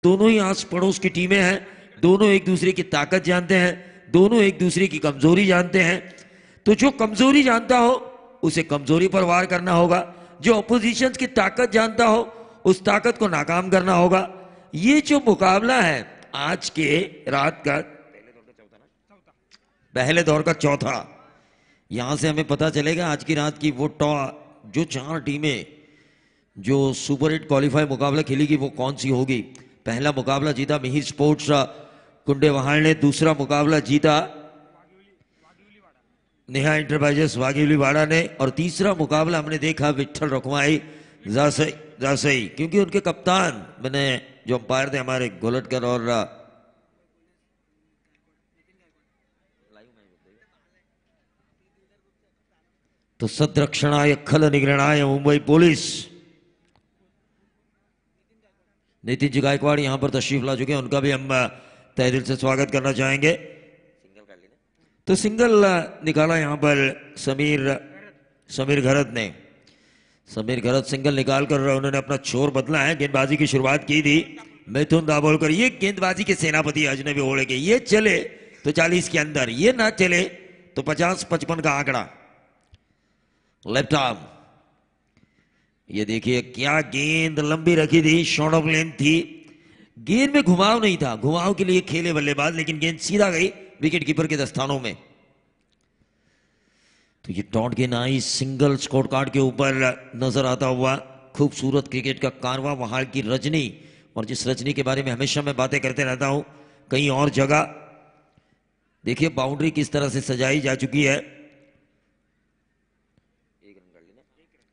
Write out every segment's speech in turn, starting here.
दोनों ही आस पड़ोस की टीमें हैं, दोनों एक दूसरे की ताकत जानते हैं, दोनों एक दूसरे की कमजोरी जानते हैं। तो जो कमजोरी जानता हो उसे कमजोरी पर वार करना होगा, जो अपोजिशन की ताकत जानता हो उस ताकत को नाकाम करना होगा। ये जो मुकाबला है आज के रात का पहले दौर का चौथा, यहां से हमें पता चलेगा आज की रात की वो जो चार टीमें जो सुपर 8 क्वालिफाई मुकाबला खेलेगी वो कौन सी होगी। पहला मुकाबला जीता मिहिर स्पोर्ट्स कुंडेवहाल ने, दूसरा मुकाबला जीता नेहा इंटरप्राइजेस वाघिलीवाड़ा ने, और तीसरा मुकाबला हमने देखा विठल रखवाई जासई, क्योंकि उनके कप्तान मैंने जो अंपायर थे हमारे गोलटकर और तो सदरक्षणाय खल निग्रहणाय मुंबई पुलिस नितिन जी गायकवाड़ यहां पर तशरीफ ला चुके हैं, उनका भी हम तहे दिल से स्वागत करना चाहेंगे। तो सिंगल निकाला यहां पर समीर घरत ने, समीर घरत सिंगल निकाल कर उन्होंने अपना छोर बदला है। गेंदबाजी की शुरुआत की थी मिथुन दाभोलकर, ये गेंदबाजी के सेनापति अजनबी ओढ़े के, ये चले तो 40 के अंदर, ये ना चले तो 50-55 का आंकड़ा। लेफ्ट आर्म, ये देखिए क्या गेंद लंबी रखी थी, शॉर्ट ऑफ लेंथ थी, गेंद में घुमाव नहीं था, घुमाव के लिए खेले बल्लेबाज, लेकिन गेंद सीधा गई विकेट कीपर के दस्तानों में। तो ये डॉट गेंद आई सिंगल स्कोर कार्ड के ऊपर नजर आता हुआ, खूबसूरत क्रिकेट का कारवां, वहां की रजनी, और जिस रजनी के बारे में हमेशा मैं बातें करते रहता हूं कहीं और जगह, देखिए बाउंड्री किस तरह से सजाई जा चुकी है।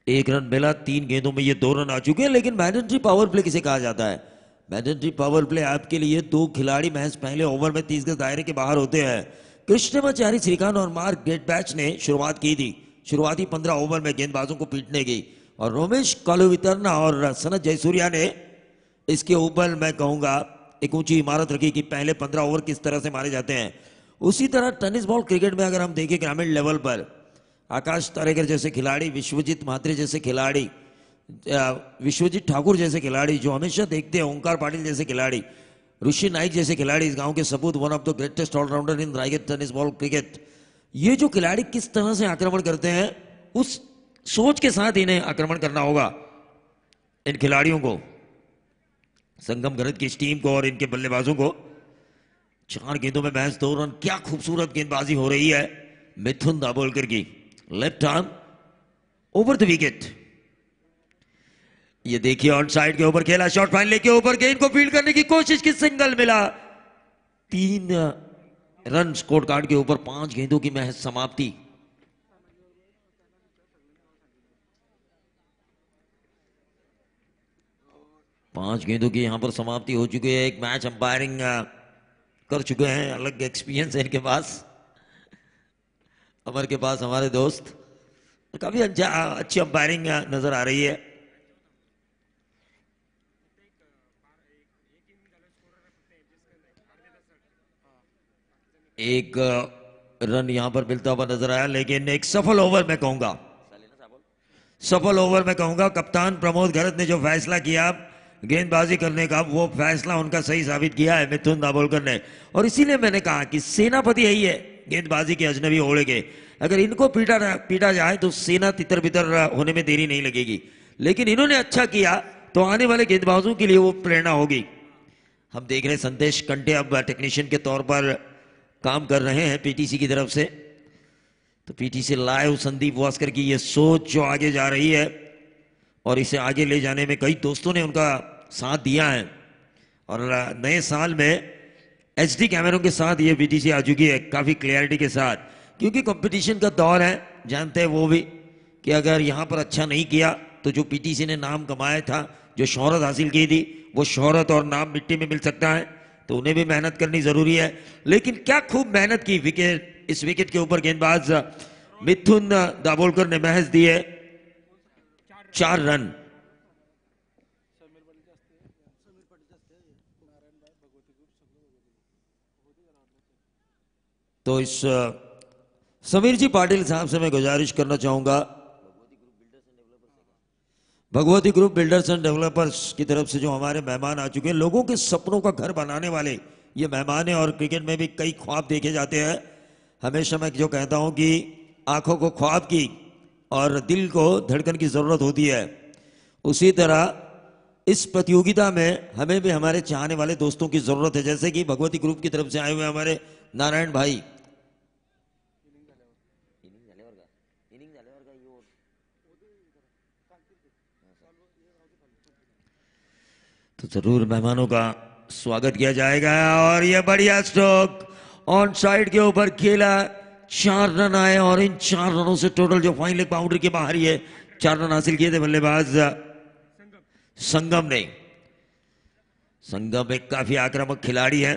एक रन मिला, 3 गेंदों में ये 2 रन आ चुके हैं, लेकिन मैंडेटरी पावर प्ले किसे कहा जाता है। मैंडेटरी पावर प्ले आपके लिए 2 खिलाड़ी महज पहले ओवर में 30 गज दायरे के बाहर होते हैं। कृष्णमाचारी श्रीकांत और मार्क गेटबैच ने शुरुआत की थी, शुरुआती 15 ओवर में गेंदबाजों को पीटने की, और रोमेश कालुवितरना और सनत जयसूर्या ने इसके ऊपर मैं कहूंगा एक ऊंची इमारत रखी कि पहले 15 ओवर किस तरह से मारे जाते हैं। उसी तरह टेनिस बॉल क्रिकेट में अगर हम देखें ग्रामीण लेवल पर आकाश तारेकर जैसे खिलाड़ी, विश्वजीत म्हात्रे जैसे खिलाड़ी, विश्वजीत ठाकुर जैसे खिलाड़ी जो हमेशा देखते हैं, ओंकार पाटिल जैसे खिलाड़ी, ऋषि नाइक जैसे खिलाड़ी, इस गांव के सपूत, one of the greatest allrounder in Raigad tennis ball cricket, ये जो खिलाड़ी किस तरह से आक्रमण करते हैं उस सोच के साथ इन्हें आक्रमण करना होगा। इन खिलाड़ियों को, संगम गरज की इस टीम को और इनके बल्लेबाजों को। 4 गेंदों में महज 2 रन, क्या खूबसूरत गेंदबाजी हो रही है मिथुन दाभोलकर की। Left arm over the wicket, ये देखिए ऑन साइड के ऊपर खेला, शॉर्ट फाइन लेके ऊपर गेंद को फील्ड करने की कोशिश की, सिंगल मिला, 3 रन स्कोर कार्ड के ऊपर, 5 गेंदों की महज समाप्ति। पांच गेंदों की यहां पर समाप्ति हो चुकी है। एक मैच अंपायरिंग कर चुके हैं, अलग एक्सपीरियंस है इनके पास, अमर के पास, हमारे दोस्त, काफी अच्छी अंपायरिंग नजर आ रही है। एक रन यहां पर मिलता हुआ नजर आया, लेकिन एक सफल ओवर मैं कहूंगा, सफल ओवर मैं कहूंगा कप्तान प्रमोद घरत ने जो फैसला किया गेंदबाजी करने का, वो फैसला उनका सही साबित किया है मिथुन दाभोलकर ने। और इसीलिए मैंने कहा कि सेनापति यही है गेंदबाजी के अजनबी ओढ़े के, अगर इनको पीटा जाए तो सेना तितर बितर होने में देरी नहीं लगेगी, लेकिन इन्होंने अच्छा किया तो आने वाले गेंदबाजों के लिए वो प्रेरणा होगी। हम देख रहे हैं संदेश कंटे अब टेक्नीशियन के तौर पर काम कर रहे हैं पीटीसी की तरफ से, तो पीटीसी लाइव संदीप वास्कर की ये सोच जो आगे जा रही है और इसे आगे ले जाने में कई दोस्तों ने उनका साथ दिया है, और नए साल में एचडी कैमरों के साथ ये पीटीसी आ चुकी है काफी क्लियरिटी के साथ, क्योंकि कंपटीशन का दौर है, जानते हैं वो भी कि अगर यहां पर अच्छा नहीं किया तो जो पीटीसी ने नाम कमाया था, जो शोहरत हासिल की थी, वो शोहरत और नाम मिट्टी में मिल सकता है, तो उन्हें भी मेहनत करनी जरूरी है। लेकिन क्या खूब मेहनत की, विकेट, इस विकेट के ऊपर गेंदबाज मिथुन दाभोलकर ने महज दिए 4 रन। तो इस समीर जी पाटिल साहब से मैं गुजारिश करना चाहूंगा, Bhagwati group builders end developers की तरफ से जो हमारे मेहमान आ चुके हैं, लोगों के सपनों का घर बनाने वाले ये मेहमान हैं। और क्रिकेट में भी कई ख्वाब देखे जाते हैं। हमेशा मैं जो कहता हूं कि आंखों को ख्वाब की और दिल को धड़कन की जरूरत होती है, उसी तरह इस प्रतियोगिता में हमें भी हमारे चाहने वाले दोस्तों की जरूरत है। जैसे कि भगवती ग्रुप की तरफ से आए हुए हमारे नारायण भाई, तो जरूर मेहमानों का स्वागत किया जाएगा। और ये बढ़िया स्ट्रोक ऑन साइड के ऊपर खेला, 4 रन आए और इन 4 रनों से टोटल जो फाइन लेग बाउंड्री के बाहर ही है 4 रन हासिल किए थे बल्लेबाज संगम ने। संगम एक काफी आक्रामक खिलाड़ी है,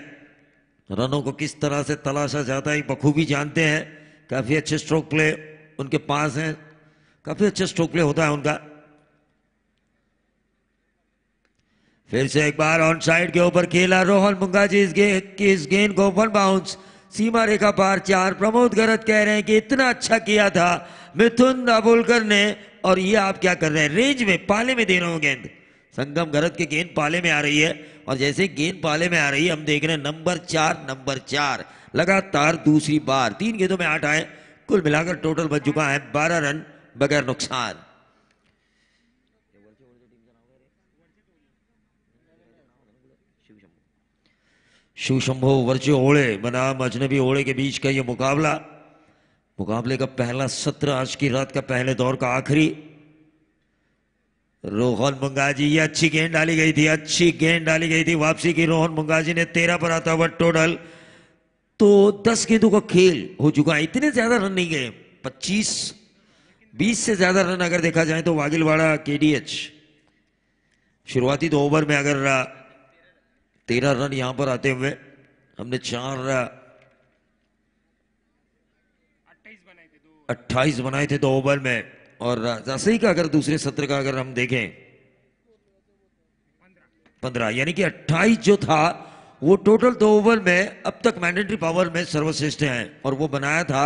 रनों को किस तरह से तलाशा जाता है बखूबी जानते हैं। काफी अच्छे स्ट्रोक प्ले उनके पास हैं, काफी अच्छा स्ट्रोक प्ले होता है उनका। फिर से एक बार ऑन साइड के ऊपर खेला, रोहन मुंगाजी इस गेंद को वन बाउंस सीमा रेखा पार 4। प्रमोद गरत कह रहे हैं कि इतना अच्छा किया था मिथुन दाभोलकर ने, और ये आप क्या कर रहे हैं, रेंज में पाले में दे रहे हो गेंद। संगम गरत की गेंद पाले में आ रही है, और जैसे गेंद पाले में आ रही है हम देख रहे हैं नंबर 4 लगातार दूसरी बार 3 गेंदों में 8 आए। कुल मिलाकर टोटल बच चुका है 12 रन बगैर नुकसान। शिव शंभो वर्चे ओले बनाम अजनबी ओले के बीच का ये मुकाबले का पहला सत्र, आज की रात का पहले दौर का आखिरी। रोहन मुंगाजी, ये अच्छी गेंद डाली गई थी, अच्छी गेंद डाली गई थी, वापसी की रोहन मुंगाजी ने 13 पर आता हुआ टोटल तो 10 गेंदों का खेल हो चुका है। इतने ज्यादा रन नहीं गए, 25-20 से ज्यादा रन अगर देखा जाए तो वागिलवाड़ा केडीएच शुरुआती 2 ओवर में अगर 13 रन यहां पर आते हुए हमने 28 बनाए थे 2 ओवर में। और जैसे ही का अगर दूसरे सत्र का अगर हम देखें 15, यानी कि 28 जो था वो टोटल 2 ओवर में अब तक मैंडेटरी पावर में सर्वश्रेष्ठ हैं। और वो बनाया था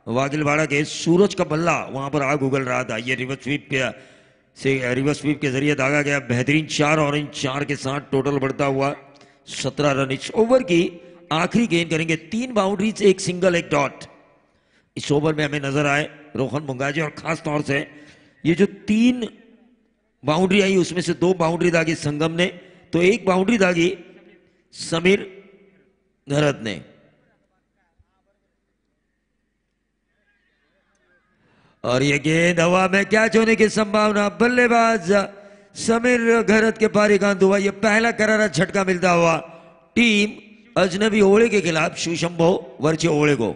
वागिलवाड़ा के सूरज का बल्ला, वहां पर आग उगल रहा था। ये रिवर्स स्वीप के जरिए दागा गया बेहतरीन 4, और इन 4 के साथ टोटल बढ़ता हुआ 17 रन। इस ओवर की आखिरी गेंद करेंगे, 3 बाउंड्रीज, 1 सिंगल, 1 डॉट। इस ओवर में हमें नजर आए रोहन मुंगाजी, और खास तौर से ये जो 3 बाउंड्री आई उसमें से 2 बाउंड्री दागी संगम ने, तो 1 बाउंड्री दागी समीर घरत ने। और ये गेंद हवा में कैच होने की संभावना, बल्लेबाज समीर घरत के पारी कांत हुआ। ये पहला करारा झटका मिलता हुआ टीम अजनबी ओले के खिलाफ शिव शंभो वर्चे ओले को।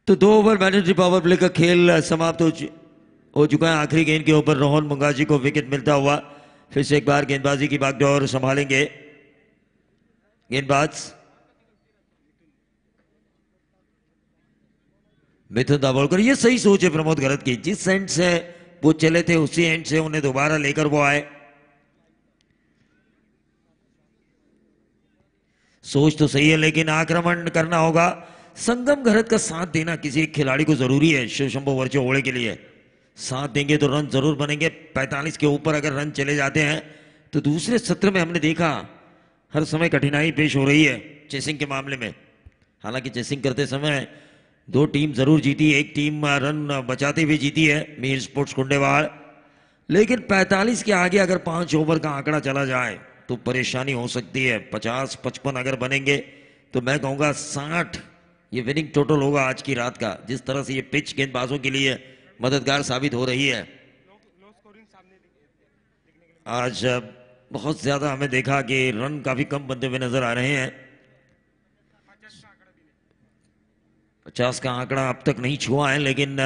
तो 2 ओवर मैंडेटरी पावर प्ले का खेल समाप्त हो चुका है। आखिरी गेंद के ऊपर रोहन मुंगाजी को विकेट मिलता हुआ। फिर से एक बार गेंदबाजी की बागडोर संभालेंगे गेंदबाज मिथुन दाभोलकर। ये सही सोच है प्रमोद गरत की, जिस एंड से वो चले थे उसी एंड से उन्हें दोबारा लेकर वो आए। सोच तो सही है, लेकिन आक्रमण करना होगा। संगम घरत का साथ देना किसी एक खिलाड़ी को जरूरी है शिव शंभो वर्चे ओले के लिए। साथ देंगे तो रन जरूर बनेंगे। 45 के ऊपर अगर रन चले जाते हैं तो दूसरे सत्र में हमने देखा हर समय कठिनाई पेश हो रही है चेसिंग के मामले में। हालांकि चेसिंग करते समय 2 टीम जरूर जीती, एक टीम रन बचाते हुए जीती है, मीर स्पोर्ट्स कुंडेवाड़। लेकिन 45 के आगे अगर 5 ओवर का आंकड़ा चला जाए तो परेशानी हो सकती है। 50-55 अगर बनेंगे तो मैं कहूंगा 60 ये विनिंग टोटल होगा आज की रात का। जिस तरह से ये पिच गेंदबाजों के लिए मददगार साबित हो रही है, आज बहुत ज्यादा हमें देखा कि रन काफी कम बनते हुए नजर आ रहे हैं। 50 का आंकड़ा अब तक नहीं छुआ है, लेकिन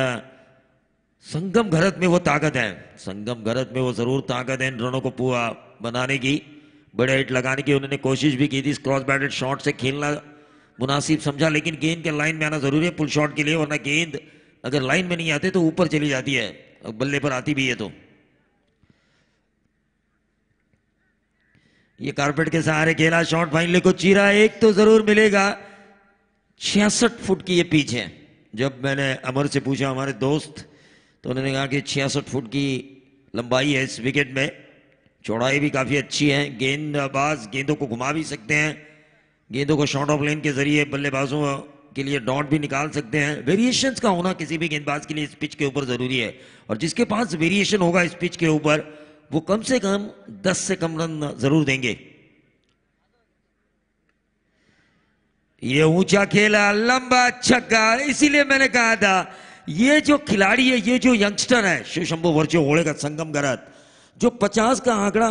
संगम घरत में वो ताकत है, संगम घरत में वो जरूर ताकत है इन रनों को पूरा बनाने की, बड़े हिट लगाने की। उन्होंने कोशिश भी की थी, क्रॉस बैटेड शॉट से खेलना मुनासिब समझा, लेकिन गेंद के लाइन में आना जरूरी है पुल शॉट के लिए, वरना गेंद अगर लाइन में नहीं आते तो ऊपर चली जाती है, बल्ले पर आती भी है तो। ये कारपेट के सहारे खेला, शॉट फाइनली को चीरा, एक तो जरूर मिलेगा। 66 फुट की ये पिच है। जब मैंने अमर से पूछा, हमारे दोस्त, तो उन्होंने कहा कि 66 फुट की लंबाई है इस विकेट में, चौड़ाई भी काफी अच्छी है, गेंदबाज गेंदों को घुमा भी सकते हैं, गेंदों को शॉर्ट ऑफ लेन के जरिए बल्लेबाजों के लिए डॉट भी निकाल सकते हैं। वेरिएशंस का होना किसी भी गेंदबाज के लिए इस पिच के ऊपर जरूरी है, और जिसके पास वेरिएशन होगा इस पिच के ऊपर वो कम से कम 10 से कम रन जरूर देंगे। ये ऊंचा खेला, लंबा छक्का, इसीलिए मैंने कहा था ये जो खिलाड़ी है, ये जो यंगस्टर है शिव शंभू वर्चो होड़े का संगम घरत, जो 50 का आंकड़ा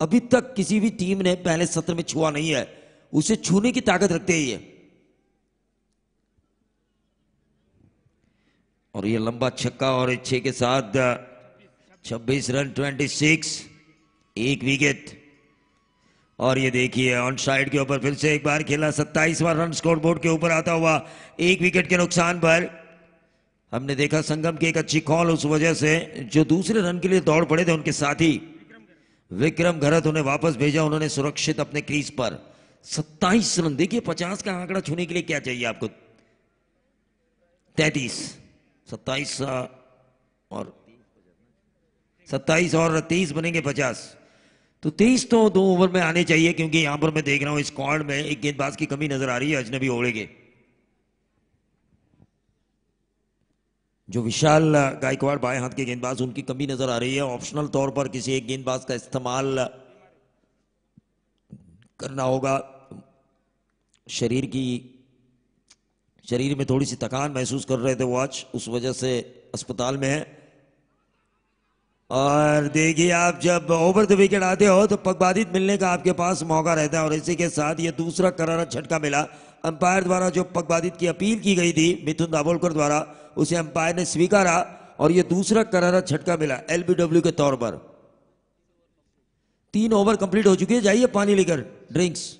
अभी तक किसी भी टीम ने पहले सत्र में छुआ नहीं है, उसे छूने की ताकत रखते हैं ये। और ये लंबा छक्का और 6 के साथ 26 रन, 26, एक विकेट। और ये देखिए ऑन साइड के ऊपर फिर से एक बार खेला, 27वां रन स्कोर बोर्ड के ऊपर आता हुआ, एक विकेट के नुकसान पर। हमने देखा संगम की एक अच्छी कॉल, उस वजह से जो दूसरे रन के लिए दौड़ पड़े थे उनके साथी विक्रम घरत उन्हें वापस भेजा, उन्होंने सुरक्षित अपने क्रीज पर 27 रन। देखिए 50 का आंकड़ा छूने के लिए क्या चाहिए आपको, 33, 27 और 27 और 30 बनेंगे 50, तो 23 तो 2 ओवर में आने चाहिए, क्योंकि यहां पर मैं देख रहा हूं स्क्वाड में एक गेंदबाज की कमी नजर आ रही है, अजनबी ओड़े के। जो विशाल गायकवाड़ बाएं हाथ के गेंदबाज, उनकी कमी नजर आ रही है। ऑप्शनल तौर पर किसी एक गेंदबाज का इस्तेमाल करना होगा। शरीर में थोड़ी सी थकान महसूस कर रहे थे वो आज, उस वजह से अस्पताल में है। और देखिए आप जब ओवर द विकेट आते हो तो पगबाधित मिलने का आपके पास मौका रहता है, और इसी के साथ ये दूसरा करारा झटका मिला। अंपायर द्वारा जो पगबाधित की अपील की गई थी मिथुन दाभोलकर द्वारा, उसे अंपायर ने स्वीकारा, और ये दूसरा करारा झटका मिला एलबीडब्ल्यू के तौर पर। 3 ओवर कंप्लीट हो चुके हैं, जाइए पानी लेकर, ड्रिंक्स।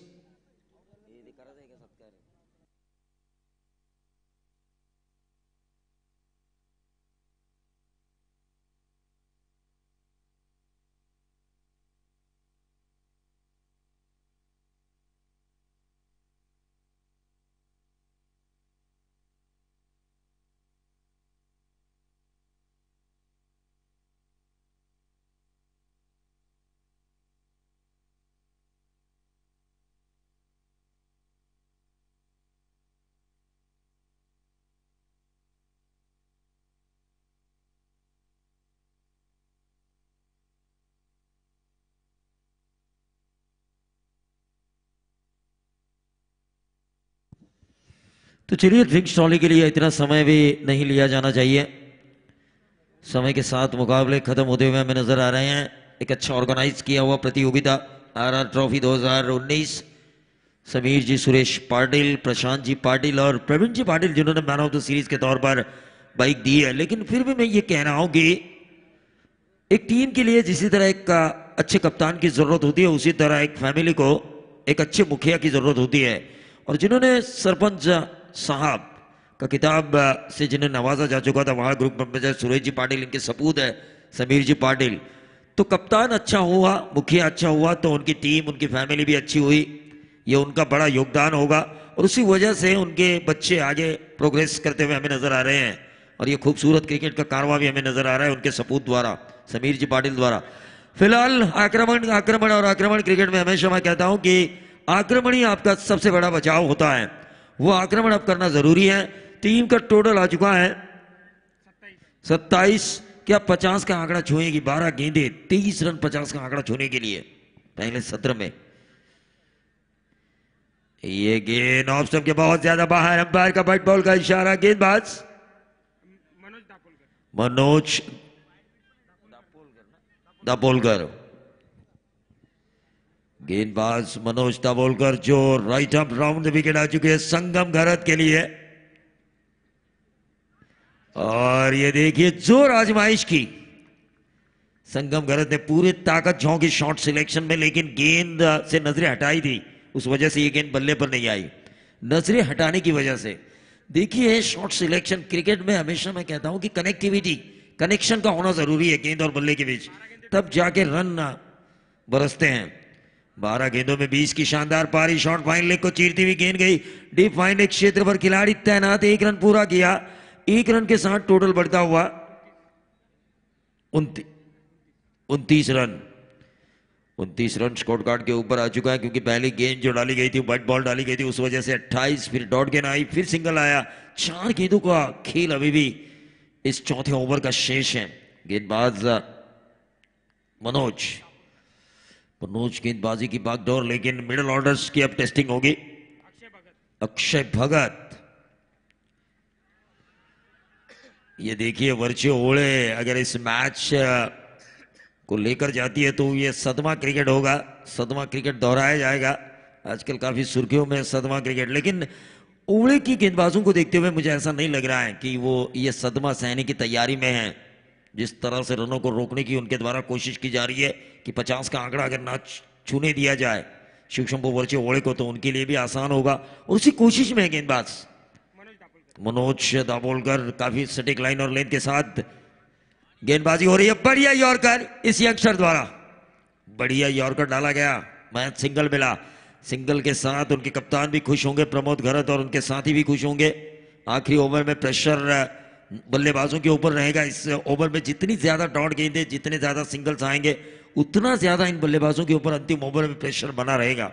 तो चलिए, ड्रिंक्स ट्रॉली के लिए इतना समय भी नहीं लिया जाना चाहिए। समय के साथ मुकाबले खत्म होते हुए हमें नजर आ रहे हैं। एक अच्छा ऑर्गेनाइज किया हुआ प्रतियोगिता आरआर ट्रॉफी 2019, समीर जी, सुरेश पाटिल, प्रशांत जी पाटिल और प्रवीण जी पाटिल, जिन्होंने मैन ऑफ द सीरीज के तौर पर बाइक दी है। लेकिन फिर भी मैं ये कह रहा हूं कि एक टीम के लिए जिसी तरह एक अच्छे कप्तान की जरूरत होती है, उसी तरह एक फैमिली को एक अच्छे मुखिया की जरूरत होती है। और जिन्होंने सरपंच साहब का किताब से जिन्हें नवाजा जा चुका था, वहां ग्रुप मैनेजर सुरेश जी पाटिल, इनके सपूत है समीर जी पाटिल। तो कप्तान अच्छा हुआ, मुखिया अच्छा हुआ, तो उनकी टीम, उनकी फैमिली भी अच्छी हुई, ये उनका बड़ा योगदान होगा। और उसी वजह से उनके बच्चे आगे प्रोग्रेस करते हुए हमें नजर आ रहे हैं, और ये खूबसूरत क्रिकेट का कारवां भी हमें नजर आ रहा है उनके सपूत द्वारा, समीर जी पाटिल द्वारा। फिलहाल आक्रमण आक्रमण और आक्रमण क्रिकेट में हमेशा मैं कहता हूं कि आक्रमण ही आपका सबसे बड़ा बचाव होता है, वो आक्रमण अब करना जरूरी है। टीम का टोटल आ चुका है 27। क्या 50 का आंकड़ा छुएगी? 12 गेंदे, 23 रन 50 का आंकड़ा छूने के लिए पहले सत्र में। ये गेंद ऑफ स्टंप के बहुत ज्यादा बाहर, अंपायर का व्हाइट बॉल का इशारा। गेंदबाज मनोज दाभोलकर, गेंदबाज मनोज दाभोलकर, जो राइट अप राउंड विकेट आ चुके हैं संगम घरत के लिए। और ये देखिए जोर आजमाइश की संगम घरत ने पूरी ताकत झोंकी शॉट सिलेक्शन में, लेकिन गेंद से नजरें हटाई थी, उस वजह से ये गेंद बल्ले पर नहीं आई। नजरें हटाने की वजह से देखिए शॉट सिलेक्शन क्रिकेट में हमेशा मैं कहता हूं कि कनेक्टिविटी, कनेक्शन का होना जरूरी है गेंद और बल्ले के बीच, तब जाके रन बरसते हैं। 12 गेंदों में 20 की शानदार पारी, शॉट फाइन लेग को चीरती हुई गेंद गई डीप फाइन लेग क्षेत्र पर, खिलाड़ी तैनात, 1 रन पूरा किया। 1 रन के साथ टोटल बढ़ता हुआ 29 रन। 29 रन स्कोर कार्ड के ऊपर आ चुका है, क्योंकि पहली गेंद जो डाली गई थी व्हाइट बॉल डाली गई थी, उस वजह से 28, फिर डॉट गेंद आई, फिर सिंगल आया। 4 गेंदों का खेल अभी भी इस चौथे ओवर का शेष है। गेंदबाज मनोज गेंदबाजी की बागडोर, लेकिन मिडिल ऑर्डर्स की अब टेस्टिंग होगी। अक्षय भगत, ये देखिए वर्चे ओले अगर इस मैच को लेकर जाती है तो ये सदमा क्रिकेट होगा, सदमा क्रिकेट दोहराया जाएगा। आजकल काफी सुर्खियों में सदमा क्रिकेट, लेकिन ओले की गेंदबाजों को देखते हुए मुझे ऐसा नहीं लग रहा है कि वो ये सदमा सहने की तैयारी में है। जिस तरह से रनों को रोकने की उनके द्वारा कोशिश की जा रही है कि 50 का आंकड़ा अगर ना छूने दिया जाए शिव शंभू वर्चे ओले को, तो उनके लिए भी आसान होगा। और उसी कोशिश में है गेंदबाज मनोज दाभोलकर, काफी सटीक लाइन और लेंथ के साथ गेंदबाजी हो रही है। बढ़िया यॉर्कर इस यंगस्टर द्वारा, बढ़िया यॉर्कर डाला गया, मैच सिंगल मिला। सिंगल के साथ उनके कप्तान भी खुश होंगे प्रमोद घरत, और उनके साथी भी खुश होंगे। आखिरी ओवर में प्रेशर बल्लेबाजों के ऊपर रहेगा। इस ओवर में जितनी ज्यादा डॉट गेंदें, जितने ज्यादा सिंगल्स आएंगे, उतना ज्यादा इन बल्लेबाजों के ऊपर अंतिम ओवर में प्रेशर बना रहेगा।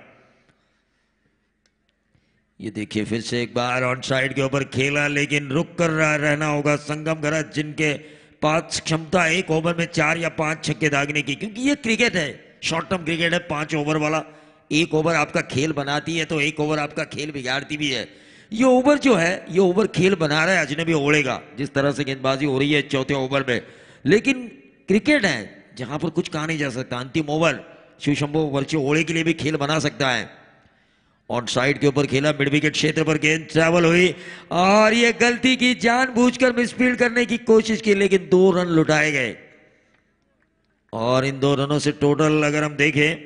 ये देखिए फिर से एक बार ऑन साइड के ऊपर खेला, लेकिन रुक कर रहना होगा संगम घरत, जिनके पास क्षमता 1 ओवर में 4 या 5 छक्के दागने की, क्योंकि ये क्रिकेट है, शॉर्ट टर्म क्रिकेट है, 5 ओवर वाला। 1 ओवर आपका खेल बनाती है तो 1 ओवर आपका खेल बिगाड़ती भी है। ये ओवर जो है, ये ओवर खेल बना रहा है अजनबी ओढ़ेगा, जिस तरह से गेंदबाजी हो रही है चौथे ओवर में। लेकिन क्रिकेट है जहां पर कुछ कहा नहीं जा सकता। अंतिम ओवर शिव शंभू वर्चे ओढ़े के लिए भी खेल बना सकता है। ऑन साइड के ऊपर खेला, मिड विकेट क्षेत्र पर गेंद ट्रैवल हुई, और ये गलती की, जानबूझकर मिसफील्ड करने की कोशिश की, लेकिन 2 रन लुटाए गए। और इन 2 रनों से टोटल अगर हम देखें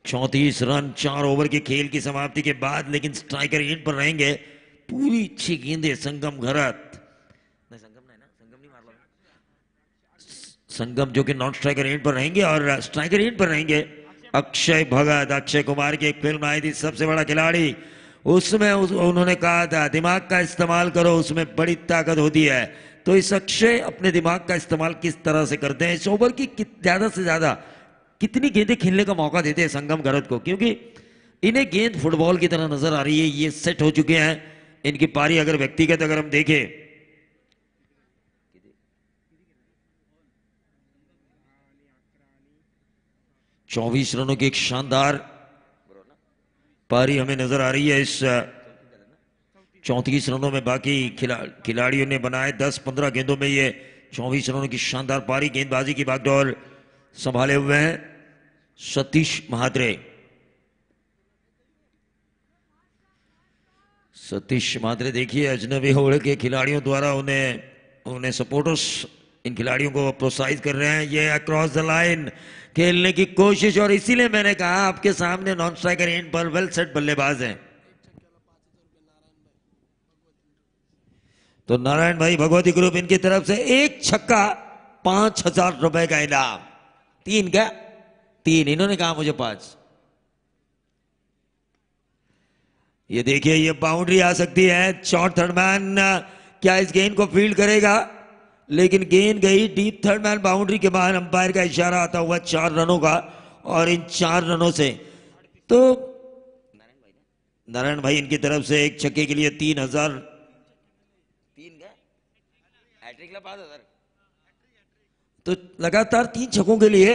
34 रन 4 ओवर के खेल की समाप्ति के बाद। लेकिन स्ट्राइकर एंड पर रहेंगे, पूरी अच्छी गेंदे संगम घरत, संगम जो कि नॉन स्ट्राइकर एंड पर रहेंगे, और स्ट्राइकर एंड पर रहेंगे अक्षय भगत। अक्षय कुमार की एक फिल्म आई थी सबसे बड़ा खिलाड़ी, उसमें उन्होंने कहा था दिमाग का इस्तेमाल करो, उसमें बड़ी ताकत होती है। तो इस अक्षय अपने दिमाग का इस्तेमाल किस तरह से करते हैं, इस ओवर की ज्यादा से ज्यादा कितनी गेंदें खेलने का मौका देते हैं संगम घरत को, क्योंकि इन्हें गेंद फुटबॉल की तरह नजर आ रही है। ये सेट हो चुके हैं, इनकी पारी अगर व्यक्तिगत अगर हम देखें 24 रनों की एक शानदार पारी हमें नजर आ रही है। इस 34 रनों में बाकी खिलाड़ियों ने बनाए 10-15 गेंदों में ये 24 रनों की शानदार पारी। गेंदबाजी की बागडोर संभाले हुए हैं सतीश महात्रे। सतीश महात्रे देखिए अजनबी ओवर के खिलाड़ियों द्वारा उन्हें सपोर्टर्स इन खिलाड़ियों को प्रोत्साहित कर रहे हैं। ये अक्रॉस द लाइन खेलने की कोशिश, और इसीलिए मैंने कहा आपके सामने नॉन स्ट्राइकर एंड पर वेल सेट बल्लेबाज हैं। तो नारायण भाई भगवती ग्रुप इनकी तरफ से एक छक्का 5,000 रुपए का इनाम। 3 क्या 3, इन्होंने कहा मुझे 5। ये देखिए ये बाउंड्री आ सकती है। शॉर्ट थर्ड मैन क्या इस गेंद को फील्ड करेगा, लेकिन गेंद गई डीप थर्ड मैन बाउंड्री के बाहर। अंपायर का इशारा आता हुआ 4 रनों का, और इन 4 रनों से तो नारायण भाई इनकी तरफ से एक छक्के के लिए 3,000 तो लगातार 3 छक्कों के लिए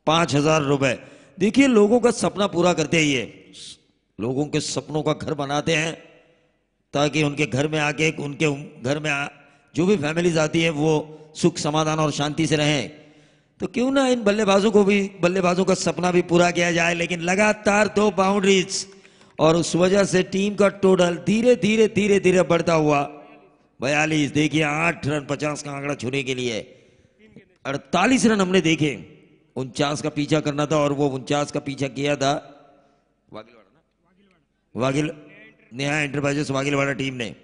5,000 रुपए। देखिए लोगों का सपना पूरा करते ही है, लोगों के सपनों का घर बनाते हैं, ताकि उनके घर में आके उनके घर में जो भी फैमिलीज आती है वो सुख समाधान और शांति से रहें। तो क्यों ना इन बल्लेबाजों का सपना भी पूरा किया जाए। लेकिन लगातार 2 बाउंड्रीज, और उस वजह से टीम का टोटल धीरे धीरे धीरे धीरे बढ़ता हुआ 42। देखिए 8 रन 50 का आंकड़ा छूने के लिए 48 रन हमने देखे। 49 का पीछा करना था और वो 49 का पीछा किया था वागिल नेहा एंटरप्राइजेस वागिलवाड़ा टीम ने।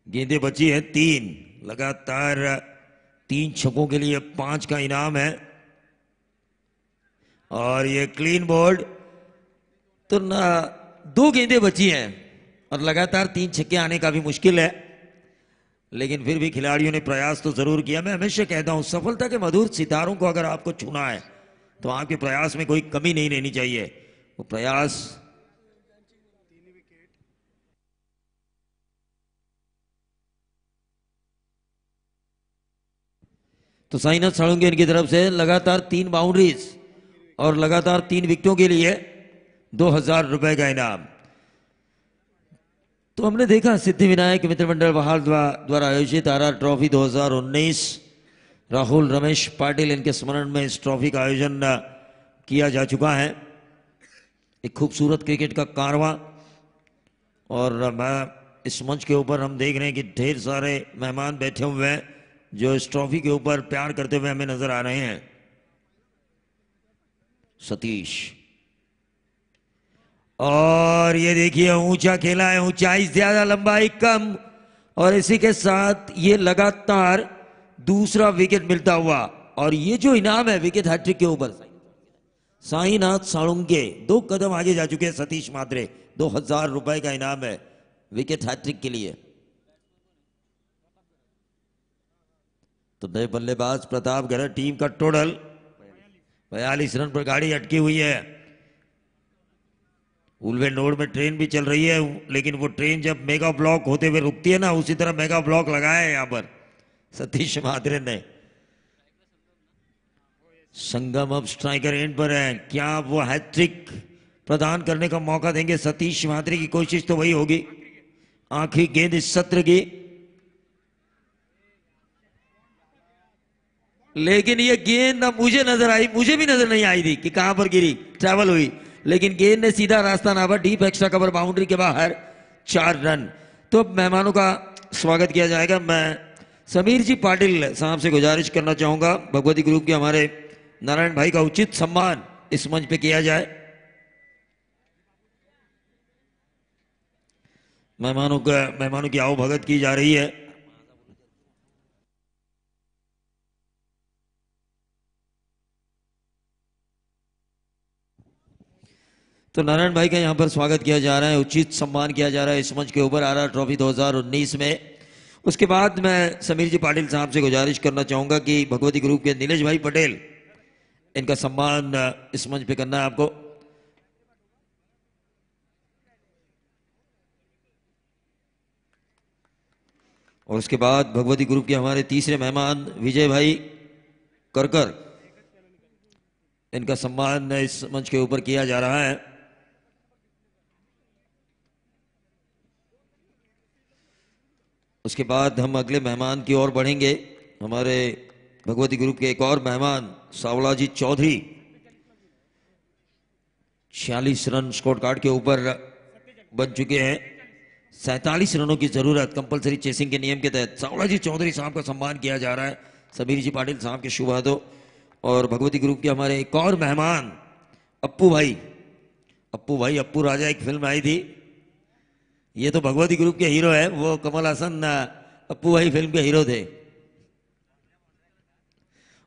गेंदें बची है 3, लगातार 3 छक्कों के लिए 5 का इनाम है और ये क्लीन बोल्ड। तो ना 2 गेंदें बची हैं और लगातार 3 छक्के आने का भी मुश्किल है, लेकिन फिर भी खिलाड़ियों ने प्रयास तो जरूर किया। मैं हमेशा कहता हूं सफलता के मधुर सितारों को अगर आपको छूना है तो आपके प्रयास में कोई कमी नहीं रहनी चाहिए। वो प्रयास तो साइनाथ साळुंके इनकी तरफ से लगातार 3 बाउंड्रीज और लगातार 3 विकेटों के लिए 2000 रुपए का इनाम। तो हमने देखा सिद्धि विनायक मित्र मंडल बहाल द्वारा आयोजित आरआर ट्रॉफी 2019 राहुल रमेश पाटिल इनके स्मरण में इस ट्रॉफी का आयोजन किया जा चुका है। एक खूबसूरत क्रिकेट का कारवां और मैं इस मंच के ऊपर हम देख रहे हैं कि ढेर सारे मेहमान बैठे हुए हैं जो इस ट्रॉफी के ऊपर प्यार करते हुए हमें नजर आ रहे हैं। सतीश और ये देखिए ऊंचा खेला है, ऊंचाई ज्यादा लंबाई कम और इसी के साथ ये लगातार दूसरा विकेट मिलता हुआ और ये जो इनाम है विकेट हैट्रिक के ऊपर साईनाथ साळुंके 2 कदम आगे जा चुके हैं। सतीश मात्रे 2000 रुपए का इनाम है विकेट हैट्रिक के लिए। तो नए बल्लेबाज प्रताप गहरा टीम का टोटल 42 रन पर गाड़ी अटकी हुई है। उल्वे नोड में ट्रेन भी चल रही है, लेकिन वो ट्रेन जब मेगा ब्लॉक होते हुए रुकती है ना, उसी तरह मेगा ब्लॉक लगाया है यहां पर सतीश मात्रे ने। संगम अब स्ट्राइकर एंड पर है, क्या वो हैट्रिक प्रदान करने का मौका देंगे? सतीश मात्रे की कोशिश तो वही होगी। आखिरी गेंद इस सत्र की, लेकिन ये गेंद ना मुझे नजर आई, मुझे भी नजर नहीं आई थी कि कहां पर गिरी, ट्रैवल हुई, लेकिन गेंद ने सीधा रास्ता नापा, डीप एक्स्ट्रा कवर बाउंड्री के बाहर 4 रन। तो अब मेहमानों का स्वागत किया जाएगा। मैं समीर जी पाटिल साहब से गुजारिश करना चाहूंगा भगवती ग्रुप के हमारे नारायण भाई का उचित सम्मान इस मंच पे किया जाए। मेहमानों की आओ भगत की जा रही है। तो नारायण भाई का यहां पर स्वागत किया जा रहा है, उचित सम्मान किया जा रहा है इस मंच के ऊपर आरआर ट्रॉफी 2019 में। उसके बाद मैं समीर जी पाटिल साहब से गुजारिश करना चाहूंगा कि भगवती ग्रुप के नीलेश भाई पटेल इनका सम्मान इस मंच पे करना है आपको। और उसके बाद भगवती ग्रुप के हमारे तीसरे मेहमान विजय भाई करकर इनका सम्मान इस मंच के ऊपर किया जा रहा है। उसके बाद हम अगले मेहमान की ओर बढ़ेंगे। हमारे भगवती ग्रुप के एक और मेहमान सावलाजी चौधरी 46 रन स्कोर कार्ड के ऊपर बन चुके हैं। 47 रनों की जरूरत कंपलसरी चेसिंग के नियम के तहत सावलाजी चौधरी साहब का सम्मान किया जा रहा है समीर जी पाटिल साहब के शुभ हाथों। और भगवती ग्रुप के हमारे एक और मेहमान अप्पू भाई, अप्पू राजा एक फिल्म आई थी, ये तो भगवती ग्रुप के हीरो है, वो कमल हसन अप्पू भाई फिल्म के हीरो थे,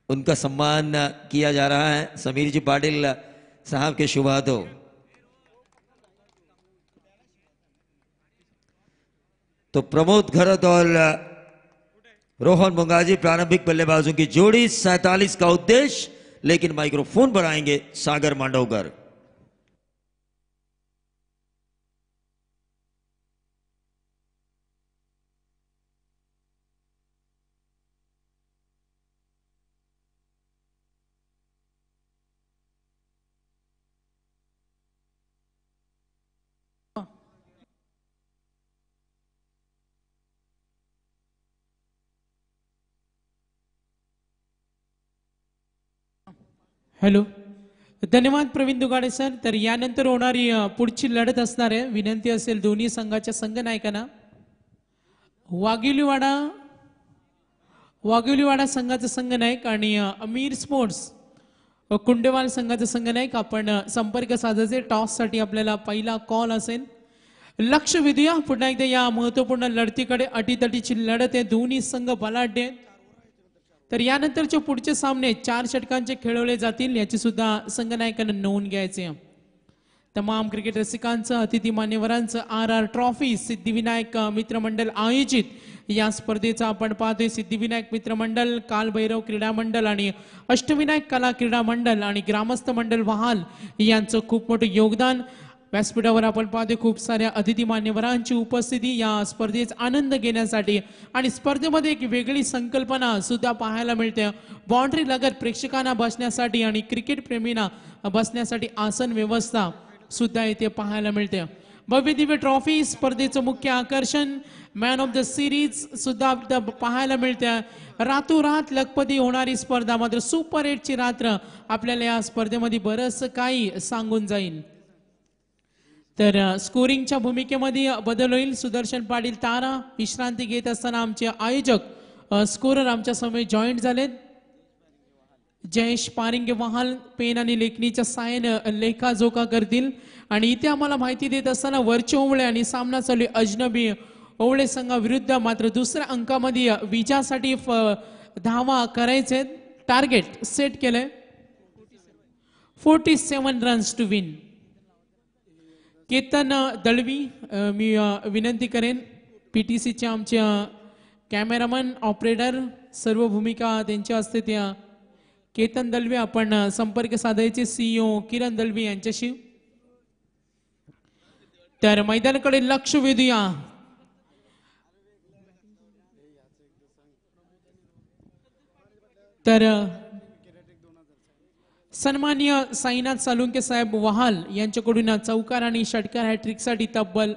उनका सम्मान किया जा रहा है समीर जी पाटिल साहब के शुभ हाथों। तो प्रमोद घरत और रोहन मुंगाजी प्रारंभिक बल्लेबाजों की जोड़ी 47 का उद्देश्य, लेकिन माइक्रोफोन पर आएंगे सागर मांडवकर। हेलो, धन्यवाद प्रवीण दुगाडे सर. तर यानंतर होणारी पुढची लढत असणार आहे. विनंती असेल दोन्ही संघाच्या संघनायकांना. वाघिवलीवाडा संघाचा संघनायक आणि अमीर स्पोर्ट्स कुंडेवाल संघाचा संघनायक आपण संपर्क साधायचे. टॉस साठी आपल्याला पहिला कॉल असेल. लक्ष वेधूया पुन्हा एकदा या महत्वपूर्ण लढतीकडे. अटीतटीची लढत आहे. दोन्ही संघ बलाढ्य आहेत. तर यानंतरचे पुढचे सामने 4 षटकांचे खेळवले जातील याची सुद्धा संघनायकांना नोंद घ्यायचे. तमाम क्रिकेट रसिकांचं अतिथी मान्यवरांचं RR ट्रॉफी सिद्धिविनायक मित्रमंडळ आयोजित या स्पर्धेचा आपण पाहतोय. सिद्धिविनायक मित्रमंडळ, कालभैरव क्रीडा मंडळ आणि अष्टविनायक कला क्रीडा मंडळ आणि ग्रामस्थ मंडळ वहाल यांचं खूप मोठं योगदान. व्यासपीठावर आपण पाहतोय खूप साऱ्या अतिथी मान्यवरांची उपस्थिती या स्पर्धेचा आनंद घेण्यासाठी आणि स्पर्धेमध्ये एक वेगळी संकल्पना सुद्धा पाहायला मिळते. बाउंड्री लगत प्रेक्षकांना बसण्यासाठी आणि क्रिकेट प्रेमींना बसण्यासाठी आसन व्यवस्था सुद्धा इथे पाहायला मिळते. भव्य दिव्य ट्रॉफी स्पर्धेचं मुख्य आकर्षण मॅन ऑफ द सिरीज सुद्धा पाहायला मिळते. रातोरात लखपती होणारी स्पर्धा, मात्र सुपर 8ची रात्र आपल्याला या स्पर्धेमध्ये बरंच काही सांगून जाईल. तर स्कोरिंगच्या भूमिकेमध्ये बदल होईल. सुदर्शन पाटील तारा विश्रांती घेत असताना आमचे आयोजक स्कोरर आमच्या समोर जॉईंट झालेत. जयेश पारिंगे वहाल पेन आणि लेखणीच्या साहाय्याने लेखाजोखा करतील. आणि इथे आम्हाला माहिती देत असताना वरचे ओवळे आणि सामना चालू अजनबी ओवळे संघाविरुद्ध. मात्र दुसऱ्या अंकामध्ये विजयासाठी धावा करायचे. टार्गेट सेट केलंय 47 runs to win. Ketan Dalvi, मी विनंती करेन PTCचे आमचे कॅमेरामन ऑपरेटर सर्व भूमिका त्यांच्या असते त्या केतन दळवी आपण संपर्क साधायचे CEO किरण दळवी यांच्याशी. तर मैदानाकडे लक्ष वेधूया. तर सन्माननीय साईनाथ सालुंके साहेब वहाल यांच्याकडून चौकार आणि षटकार हॅट्रिकसाठी तब्बल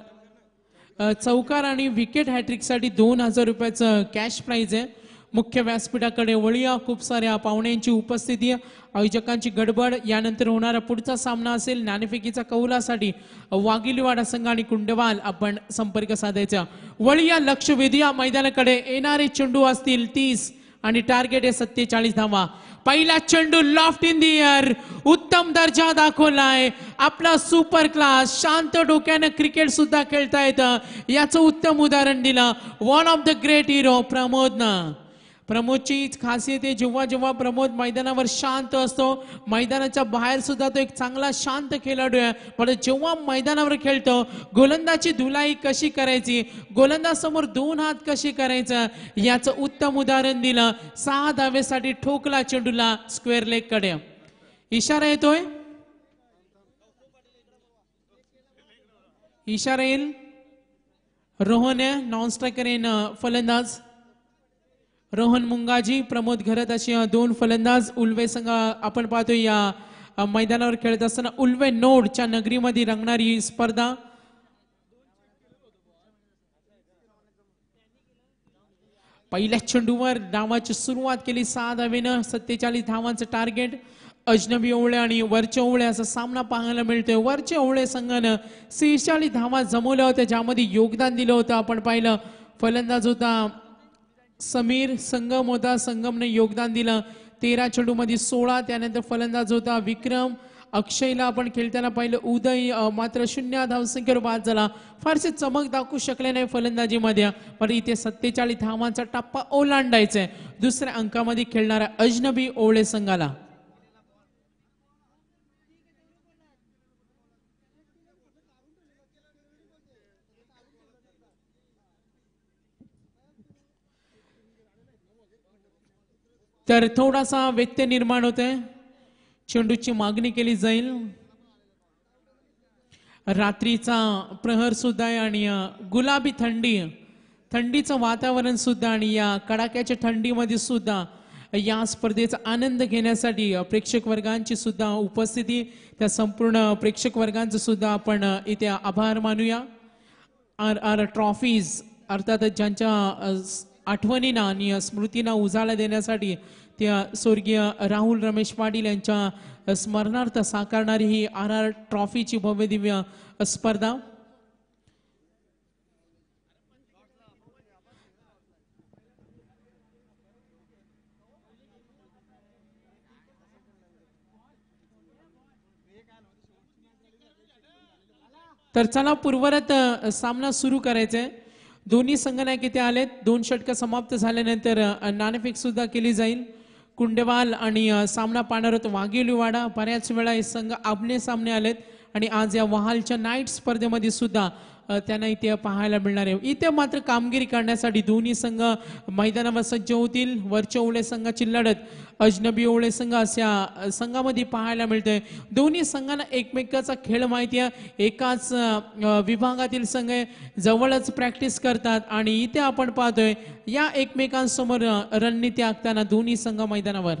चौकार आणि विकेट हॅट्रिकसाठी 2000 रुपयाचं कॅश प्राइज आहे. मुख्य व्यासपीठाकडे वळूया. खूप साऱ्या पाहुण्यांची उपस्थिती, आयोजकांची गडबड. यानंतर होणारा पुढचा सामना असेल नाणेफेकीचा कौलासाठी वाघिलीवाडा संघ आणि कुंडवाल आपण संपर्क साधायचा. वळूया, लक्ष वेधूया मैदानाकडे. येणारे चेंडू असतील 30 आणि टार्गेट आहे 47 धावा. पहिला चेंडू लॉफ्ट इन दी एअर, उत्तम दर्जा दाखवलाय. आपला सुपर क्लास शांत डोक्यानं क्रिकेट सुद्धा खेळता येतं याचं उत्तम उदाहरण दिलं one of the great hero प्रमोदनं. प्रमोदची खासियत आहे जेव्हा जेव्हा प्रमोद मैदानावर शांत असतो, मैदानाच्या बाहेर सुद्धा तो एक चांगला शांत खेळाडू आहे. पण जेव्हा मैदानावर खेळतो गोलंदाजी धुलाई कशी करायची, गोलंदाजासमोर 2 हात कशी करायचं याचं उत्तम उदाहरण दिलं. 6 धावेसाठी ठोकला चेंडूला स्क्वेअर लेग कडे. इशारा येतोय, इशारा येईल. रोहन आहे नॉन स्ट्रायकर इन फलंदाज. रोहन मुंगाजी, प्रमोद घरत अशी 2 फलंदाज. उल्वे संघ आपण पाहतो या मैदानावर खेळत असताना उल्वे नोडच्या नगरीमध्ये रंगणारी स्पर्धा. पहिल्या चेंडूवर धावाची सुरुवात केली 6 धावेनं. 47 धावांचं टार्गेट. अजनबी ओवळे आणि वरचे ओवळे असा सामना पाहायला मिळतोय. वरचे ओवळे संघानं 46 धावा जमवल्या होत्या ज्यामध्ये योगदान दिलं होतं. आपण पाहिलं फलंदाज होता समीर, संगम होता, संगमने योगदान दिलं 13 चेंडू मध्ये 16. त्यानंतर फलंदाज होता विक्रम. अक्षयला आपण खेळताना पाहिलं. उदय मात्र 0 धावसंख्येवर बाद झाला. फारसे चमक दाखवू शकले नाही फलंदाजीमध्ये, पण इथे 47 धावांचा टप्पा ओलांडायचा आहे दुसऱ्या अंकामध्ये खेळणाऱ्या अजनबी ओवळे संघाला. तर थोडासा व्यत्यय निर्माण होतोय. चेंडूची मागणी केली जाईल. रात्रीचा प्रहर सुद्धा आहे आणि गुलाबी थंडीचं वातावरण सुद्धा आणि या कडाक्याच्या थंडीमध्ये सुद्धा या स्पर्धेचा आनंद घेण्यासाठी प्रेक्षक वर्गांची सुद्धा उपस्थिती. त्या संपूर्ण प्रेक्षक वर्गांचं सुद्धा आपण इथे आभार मानूया. RR ट्रॉफीज अर्थात ज्यांच्या आठवणींना आणि स्मृतींना उजाळा देण्यासाठी त्या स्वर्गीय राहुल रमेश पाटील यांच्या स्मरणार्थ साकारणारी ही RR ट्रॉफीची भव्य दिव्य स्पर्धा तर चला पूर्वरत सामना सुरू करायचा आहे. दोन्ही संघ नायक इथे आलेत. 2 षटकं समाप्त झाल्यानंतर नाणेफेक सुद्धा केली जाईल. कुंडेवाल आणि सामना पाहणार वाघेलीवाडा. बऱ्याच वेळा हे संघ आमने सामने आलेत आणि आज या वहालच्या नाईट स्पर्धेमध्ये सुद्धा त्यांना इथे पाहायला मिळणार आहे. इथे मात्र कामगिरी करण्यासाठी दोन्ही संघ मैदानावर सज्ज होतील. वरच्या ओळे संघाची लढत अजनबी ओळे संघ अशा संघामध्ये पाहायला मिळते. दोन्ही संघांना एकमेकाचा खेळ माहिती आहे. एकाच विभागातील संघ जवळच प्रॅक्टिस करतात आणि इथे आपण पाहतोय या एकमेकांसमोर रणनीती आखताना दोन्ही संघ मैदानावर.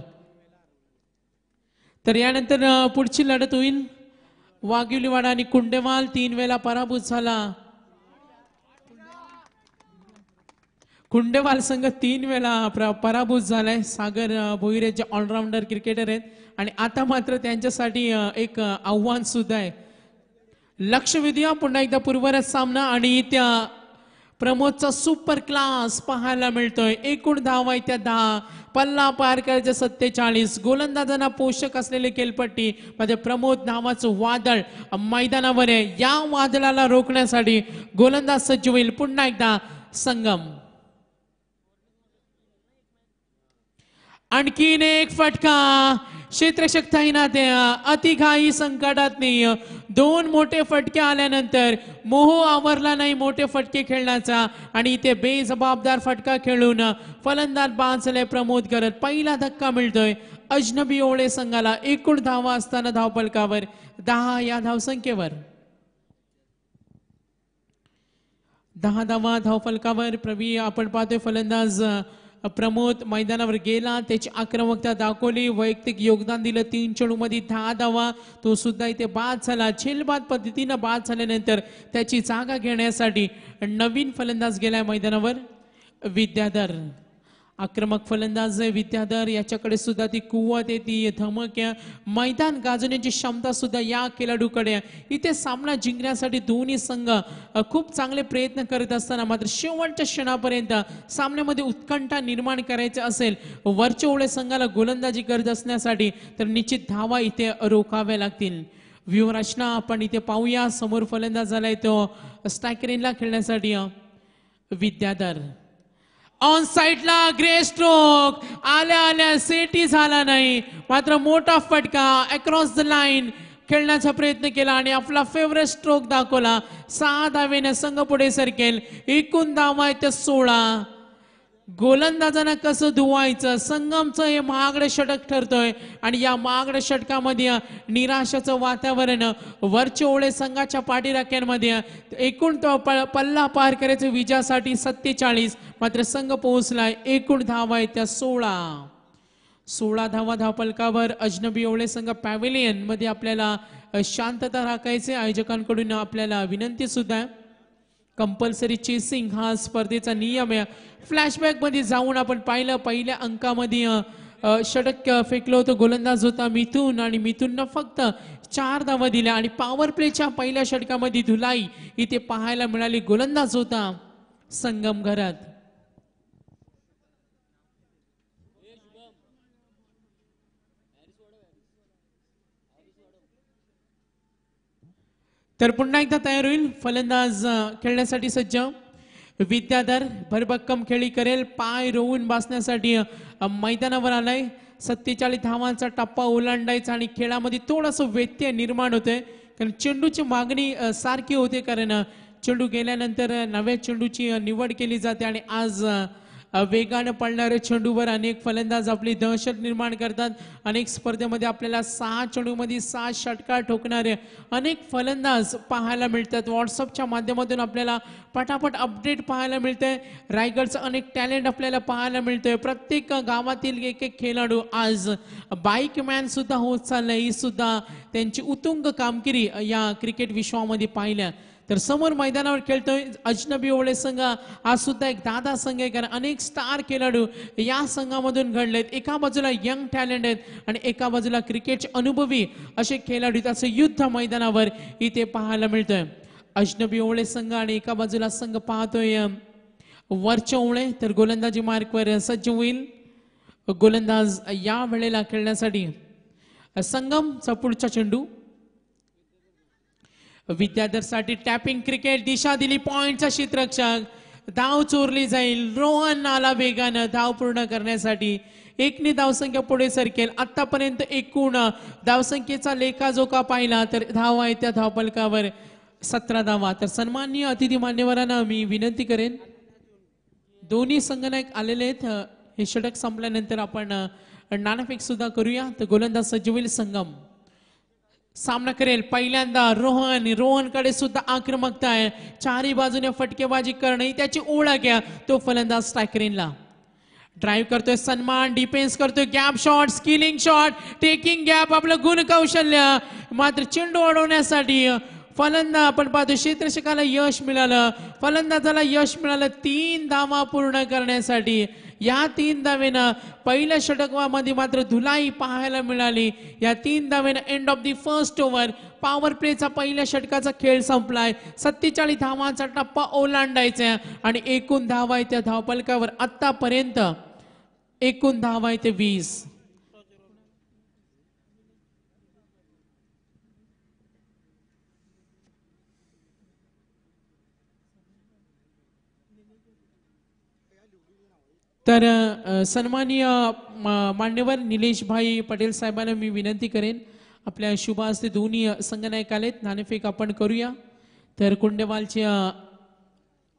तर यानंतर पुढची लढत होईल. वाघिवलीवाडा आणि कुंडेवाल 3 वेळा पराभूत झाला. कुंडेवाल संघ 3 वेळा पराभूत झालाय. सागर भोईरे जे ऑलराऊंडर क्रिकेटर आहेत आणि आता मात्र त्यांच्यासाठी एक आव्हान सुद्धा आहे. लक्ष वेधूया पुन्हा एकदा पूर्वरत सामना आणि त्या प्रमोदचा सुपर क्लास पाहायला मिळतोय. एकूण धावा त्या 10, पल्ला पार करायचे 47. गोलंदाजांना पोषक असलेले केलपट्टी मध्ये प्रमोद नावाचं वादळ मैदानावर आहे. या वादळाला रोखण्यासाठी गोलंदाज सज्ज होईल. पुन्हा एकदा संगम. आणखीन एक फटका. क्षेत्ररक्षक तैनात अतिघाई संकटात नाही. 2 मोठे फटके आल्यानंतर मोह आवरला नाही मोठे फटके खेळण्याचा आणि इथे बेजबाबदार फटका खेळून फलंदाज बाद झाले प्रमोद करत. पहिला धक्का मिळतोय अजनबी ओळे संघाला. एकूण धावा असताना धावफलकावर 10 या धावसंख्येवर 10 धावा धावफलकावर. आपण पाहतोय फलंदाज प्रमोद मैदानावर गेला. त्याची आक्रमकता दाखवली. वैयक्तिक योगदान दिलं. 3 चेंडूमध्ये 10 धावा. तो सुद्धा इथे बाद झाला. झेलबाद पद्धतीनं बाद झाल्यानंतर त्याची जागा घेण्यासाठी नवीन फलंदाज गेलाय मैदानावर विद्याधर. आक्रमक फलंदाज विद्याधर. याच्याकडे सुद्धा ती कुवत आहे, ती धमक आहे, मैदान गाजवण्याची क्षमता सुद्धा या खेळाडूकडे. इथे सामना जिंकण्यासाठी दोन्ही संघ खूप चांगले प्रयत्न करत असताना मात्र शेवटच्या क्षणापर्यंत सामन्यामध्ये उत्कंठा निर्माण करायचे असेल वरच्या ओळे संघाला गोलंदाजी करत असण्यासाठी तर निश्चित धावा इथे रोखाव्या लागतील. व्यूहरचना आपण इथे पाहूया. समोर फलंदाज झालाय तो स्ट्रायकरला खेळण्यासाठी विद्याधर. ऑन साइडला ग्रे स्ट्रोक. आल्या आल्या सेटी झाला नाही मात्र मोठा फटका अक्रॉस द लाईन खेळण्याचा प्रयत्न केला आणि आपला फेवरेट स्ट्रोक दाखवला. 6 धावेने संघ पुढे सरकेल. एकूण धावा आहेत 16. गोलंदाजांना कसं धुवायचं संगमचं हे महागडं षटक ठरतोय आणि या महागड्या षटकामध्ये निराशाचं वातावरण वरच्या ओळे संघाच्या पाठीराख्यांमध्ये. एकूण पल्ला पार करायचं विजयासाठी 47 मात्र संघ पोहोचलाय. एकूण धावा आहेत त्या 16 धावा धावफलकावर. अजनबी ओळे संघ पॅव्हेलियन मध्ये आपल्याला शांतता राखायचे आयोजकांकडून आपल्याला विनंती सुद्धा आहे. कंपल्सरी चेसिंग हा स्पर्धेचा नियम आहे. फ्लॅशबॅक मध्ये जाऊन आपण पाहिलं पहिल्या अंकामध्ये षटक फेकलं होतं गोलंदाज होता मिथुन आणि मिथुननं फक्त 4 धावा दिल्या आणि पॉवर प्लेच्या पहिल्या षटकामध्ये धुलाई इथे पाहायला मिळाली. गोलंदाज होता संगम घरात. तर पुन्हा एकदा तयार होईल फलंदाज खेळण्यासाठी सज्ज विद्याधर. भरभक्कम खेळी करेल. पाय रोवून बसण्यासाठी मैदानावर आलाय. 47 धावांचा टप्पा ओलांडायचा आणि खेळामध्ये थोडंसं व्यत्यय निर्माण होतोय कारण चेंडूची मागणी सारखी होते कारण चेंडू गेल्यानंतर नव्या चेंडूची निवड केली जाते आणि आज वेगानं पडणाऱ्या चेंडूवर अनेक फलंदाज आपली दहशत निर्माण करतात. अनेक स्पर्धेमध्ये आपल्याला 6 चेंडूमध्ये 6 षटकार ठोकणारे अनेक फलंदाज पाहायला मिळतात. व्हॉट्सअपच्या माध्यमातून आपल्याला पटापट अपडेट पाहायला मिळतंय. रायगडचं अनेक टॅलेंट आपल्याला पाहायला मिळतोय. प्रत्येक गावातील एक एक खेळाडू आज बाईक मॅन सुद्धा होत चाललंय. ही सुद्धा त्यांची उत्तुंग कामगिरी या क्रिकेट विश्वामध्ये पाहिल्या तर समोर मैदानावर खेळतोय अजनबी ओवळे संघ. हा सुद्धा एक दादा संघ आहे, कारण अनेक स्टार खेळाडू या संघामधून घडलेत. एका बाजूला यंग टॅलेंट आहेत आणि एका बाजूला क्रिकेटचे अनुभवी असे खेळाडू, त्याचं युद्ध मैदानावर इथे पाहायला मिळतंय. अजनबी ओवळे संघ आणि एका बाजूला संघ पाहतोय वरच्या ओवळे. तर गोलंदाजी मार्कवर सज्ज होईल गोलंदाज या वेळेला खेळण्यासाठी. संगमचा पुढचा चेंडू विद्याधरसाठी टॅपिंग क्रिकेट, दिशा दिली पॉइंटचा क्षेत्ररक्षक, धाव चोरली जाईल. रोहन आला वेगानं धाव पूर्ण करण्यासाठी. एकने धावसंख्या पुढे सरकेल. आतापर्यंत एकूण धावसंख्येचा लेखाजोखा पाहिला तर धावा आहे त्या धावफलकावर 17 धावा. तर सन्माननीय अतिथी मान्यवरांना मी विनंती करेन, दोन्ही संघनायक आलेले आहेत. हे षटक संपल्यानंतर आपण नाणेफेक सुद्धा करूया. तर गोलंदाज सज्ज होईल संगम. सामना करेल पहिल्यांदा रोहनकडे सुद्धा आक्रमकता आहे. चारही बाजूने फटकेबाजी करणे ही त्याची ओळख आहे. तो फलंदाज स्ट्रायकरीनला ड्राईव्ह करतोय. सन्मान डिफेन्स करतोय. Gap shot, skilling shot, taking gap, आपलं गुण कौशल्य. मात्र चेंडू अडवण्यासाठी फलंदाज आपण पाहतो क्षेत्ररक्षकाला यश मिळालं, फलंदाजाला यश मिळालं 3 धावा पूर्ण करण्यासाठी. या 3 धावेनं पहिल्या षटकामध्ये मात्र धुलाई पाहायला मिळाली. या 3 धावेनं end of the first over power प्लेचा पहिल्या षटकाचा खेळ संपलाय. 47 धावांचा टप्पा ओलांडायचा आणि एकूण धावा आहे त्या धावफलकावर आतापर्यंत एकूण धावा आहे ते 20. तर सन्माननीय मान्यवर निलेश भाई पटेल साहेबांना मी विनंती करेन, आपल्या शुभ हस्ते दोन्ही संघनायक आलेत. नाणेफेक आपण करूया. तर कुंडेवालचे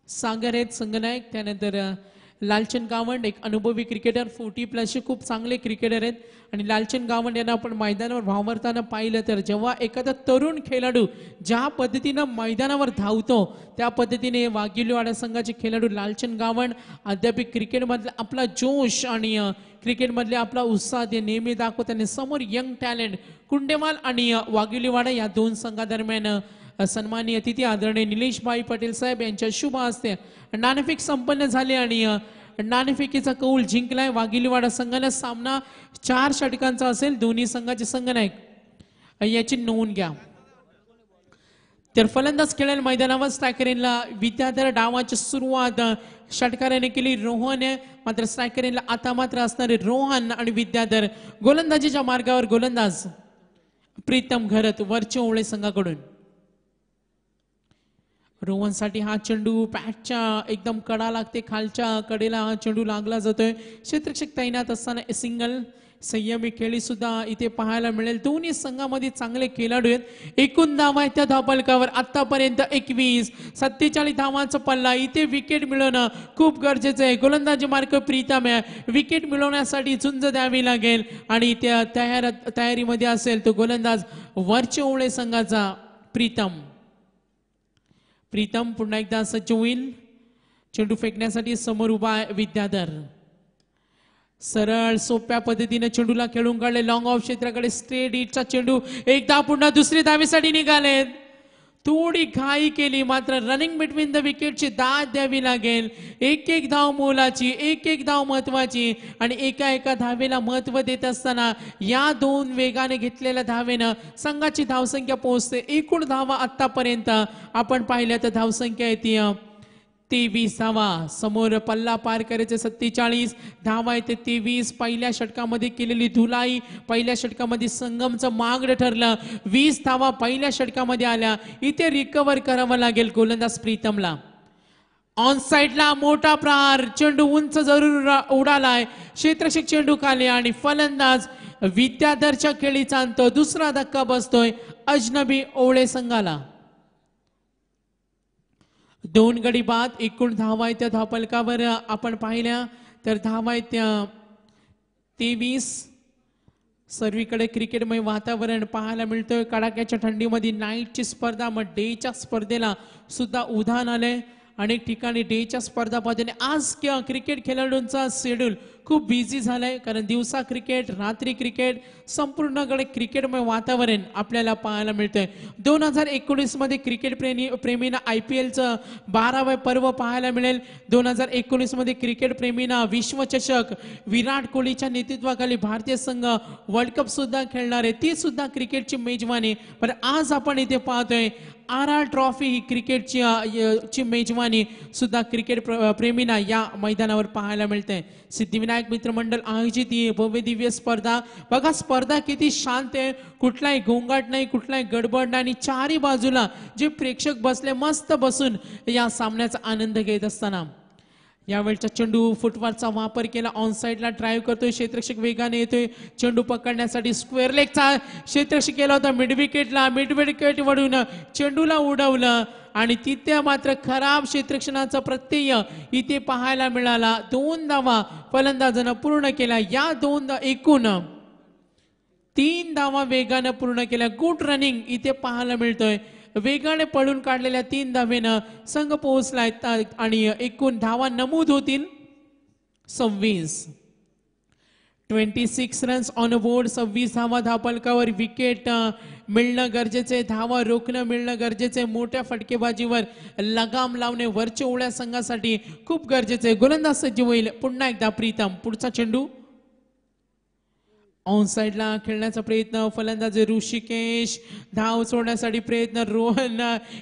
सागर आहेत संघनायक, त्यानंतर लालचंद गावंड एक अनुभवी क्रिकेटर 40+ खूप चांगले क्रिकेटर आहेत. आणि लालचंद गावंड यांना आपण मैदानावर वावरताना पाहिलं तर जेव्हा एखादा तरुण खेळाडू ज्या पद्धतीनं मैदानावर धावतो त्या पद्धतीने वाघिलीवाडा संघाचे खेळाडू लालचंद गावंड अद्याप क्रिकेटमधला आपला जोश आणि क्रिकेटमधले आपला उत्साह ते नेहमी दाखवताना समोर यंग टॅलेंट कुंडेवाल आणि वाघिलीवाडा या 2 संघादरम्यान सन्माननीय अतिथी आदरणीय निलेश भाई पटेल साहेब यांच्या शुभ हस्ते नाणेफेक संपन्न झाले आणि नाणेफेकीचा कौल जिंकलाय वाघिलीवाडा संघाने. सामना 4 षटकांचा असेल. दोन्ही संघाचे संघनायक याची नोंद घ्या. तर फलंदाज खेळेल मैदानावर स्ट्रायकरीनला. विद्याधर डावाची सुरुवात षटकाराने केली. रोहन मात्र स्ट्रायकरीनला आता मात्र असणारे रोहन आणि विद्याधर. गोलंदाजीच्या मार्गावर गोलंदाज प्रीतम घरत वरच्या ओवळे संघाकडून. रोहनसाठी हा चेंडू पॅटच्या एकदम कडा लागते, खालच्या कडेला हा चेंडू लागला जातोय. क्षेत्ररक्षक तैनात असताना सिंगल संयमी खेळी सुद्धा इथे पाहायला मिळेल. दोन्ही संघामध्ये चांगले खेळाडू आहेत. एकूण धावा आहेत त्या धावफलकावर आतापर्यंत 21. 47 धावांचा पल्ला. इथे विकेट मिळवणं खूप गरजेचं आहे. गोलंदाजी मार्क प्रीतम आहे. विकेट मिळवण्यासाठी झुंज द्यावी लागेल आणि त्या तयारीमध्ये असेल तो गोलंदाज वरच्या ओवळे संघाचा प्रीतम. पुन्हा एकदा सज्ज होईल. चेंडू फेकण्यासाठी समोर उभा आहे विद्याधर. सरळ सोप्या पद्धतीने चेंडूला खेळून काढले. लॉंग ऑफ क्षेत्राकडे स्ट्रेट हिटचा चेंडू एकदा पुन्हा दुसरी धावेसाठी निघाले. थोडी घाई केली मात्र रनिंग बिटवीन द विकेटची दाद द्यावी लागेल. एक धाव मोलाची, एक धाव महत्वाची आणि एका धावेला महत्व देत असताना या 2 वेगाने घेतलेल्या धावेनं संघाची धावसंख्या पोहोचते. एकूण धावा आतापर्यंत आपण पाहिल्या तर धावसंख्या येते 23 धावा. समोर पल्ला पार करायचे 47 धावा येते 23. पहिल्या षटकामध्ये केलेली धुलाई पहिल्या षटकामध्ये संगमचं मागणं ठरलं. 20 धावा पहिल्या षटकामध्ये आल्या. इथे रिकव्हर करावं लागेल गोलंदाज प्रीतमला. ऑन साइडला मोठा प्रहार, चेंडू उंच जरूर उडालाय. क्षेत्ररक्षक चेंडू खाली आणि फलंदाज विद्याधरच्या खेळीचा अंत. दुसरा धक्का बसतोय अजनबी ओवळे संघाला. 2 गडी बाद. एकूण धावा आहेत त्या धावफलकावर आपण पाहिल्या तर धावा आहेत त्या 23. सर्वीकडे क्रिकेटमय वातावरण पाहायला मिळतोय. कडाक्याच्या थंडीमध्ये नाईटची स्पर्धा मग डेच्या स्पर्धेला सुद्धा उधाण आलंय अनेक ठिकाणी डेच्या स्पर्धा पाहतो. आज क्रिकेट खेळाडूंचा शेड्यूल खूप बिझी झालाय, कारण दिवसा क्रिकेट, रात्री क्रिकेट, संपूर्णकडे क्रिकेटमय वातावरण आपल्याला पाहायला मिळतंय. 2019 मध्ये क्रिकेट प्रेमींना IPLचं 12वे पर्व पाहायला मिळेल. 2019 मध्ये क्रिकेट प्रेमींना विश्वचषक, विराट कोहलीच्या नेतृत्वाखाली भारतीय संघ वर्ल्ड कप सुद्धा खेळणार आहे, ती सुद्धा क्रिकेटची मेजवानी. पण आज आपण इथे पाहतोय RR ट्रॉफी ही क्रिकेटची मेजवानी सुद्धा क्रिकेट प्रेमींना या मैदानावर पाहायला मिळते. सिद्धिविनायक मित्रमंडळ आयोजित ही भव्य दिव्य स्पर्धा बघा. स्पर्धा किती शांत आहे, कुठलाही गोंगाट नाही, कुठलाही गडबड नाही, आणि चारही बाजूला जे प्रेक्षक बसले मस्त बसून या सामन्याचा आनंद घेत असताना यावेळचा चेंडू फुटवर्कचा वापर केला. ऑन साइडला ड्राईव्ह करतोय क्षेत्ररक्षक, वेगाने येतोय चेंडू पकडण्यासाठी. स्क्वेअर लेगचा क्षेत्ररक्षक केला होता मिड विकेट वळून चेंडूला उडवलं आणि तिथे मात्र खराब क्षेत्ररक्षणाचा प्रत्यय इथे पाहायला मिळाला. 2 धावा फलंदाजानं पूर्ण केला. या एकूण 3 धावा वेगानं पूर्ण केल्या. गुड रनिंग इथे पाहायला मिळतोय. वेगाने पळून काढलेल्या 3 धावेनं संघ पोहोचलाय आणि एकूण धावा नमूद होतील 26. 26 रन्स ऑन बोर्ड. 26 धावा धावफलकावर. विकेट मिळणं गरजेचे, धावा रोखणं मिळणं गरजेचे. मोठ्या फटकेबाजीवर लगाम लावणे वरच्या संघासाठी खूप गरजेचे. गोलंदाज सज्ज होईल पुन्हा एकदा प्रीतम. पुढचा चेंडू ऑन साइडला खेळण्याचा प्रयत्न. फलंदाज ऋषिकेश, धाव सोडण्यासाठी प्रयत्न. रोहन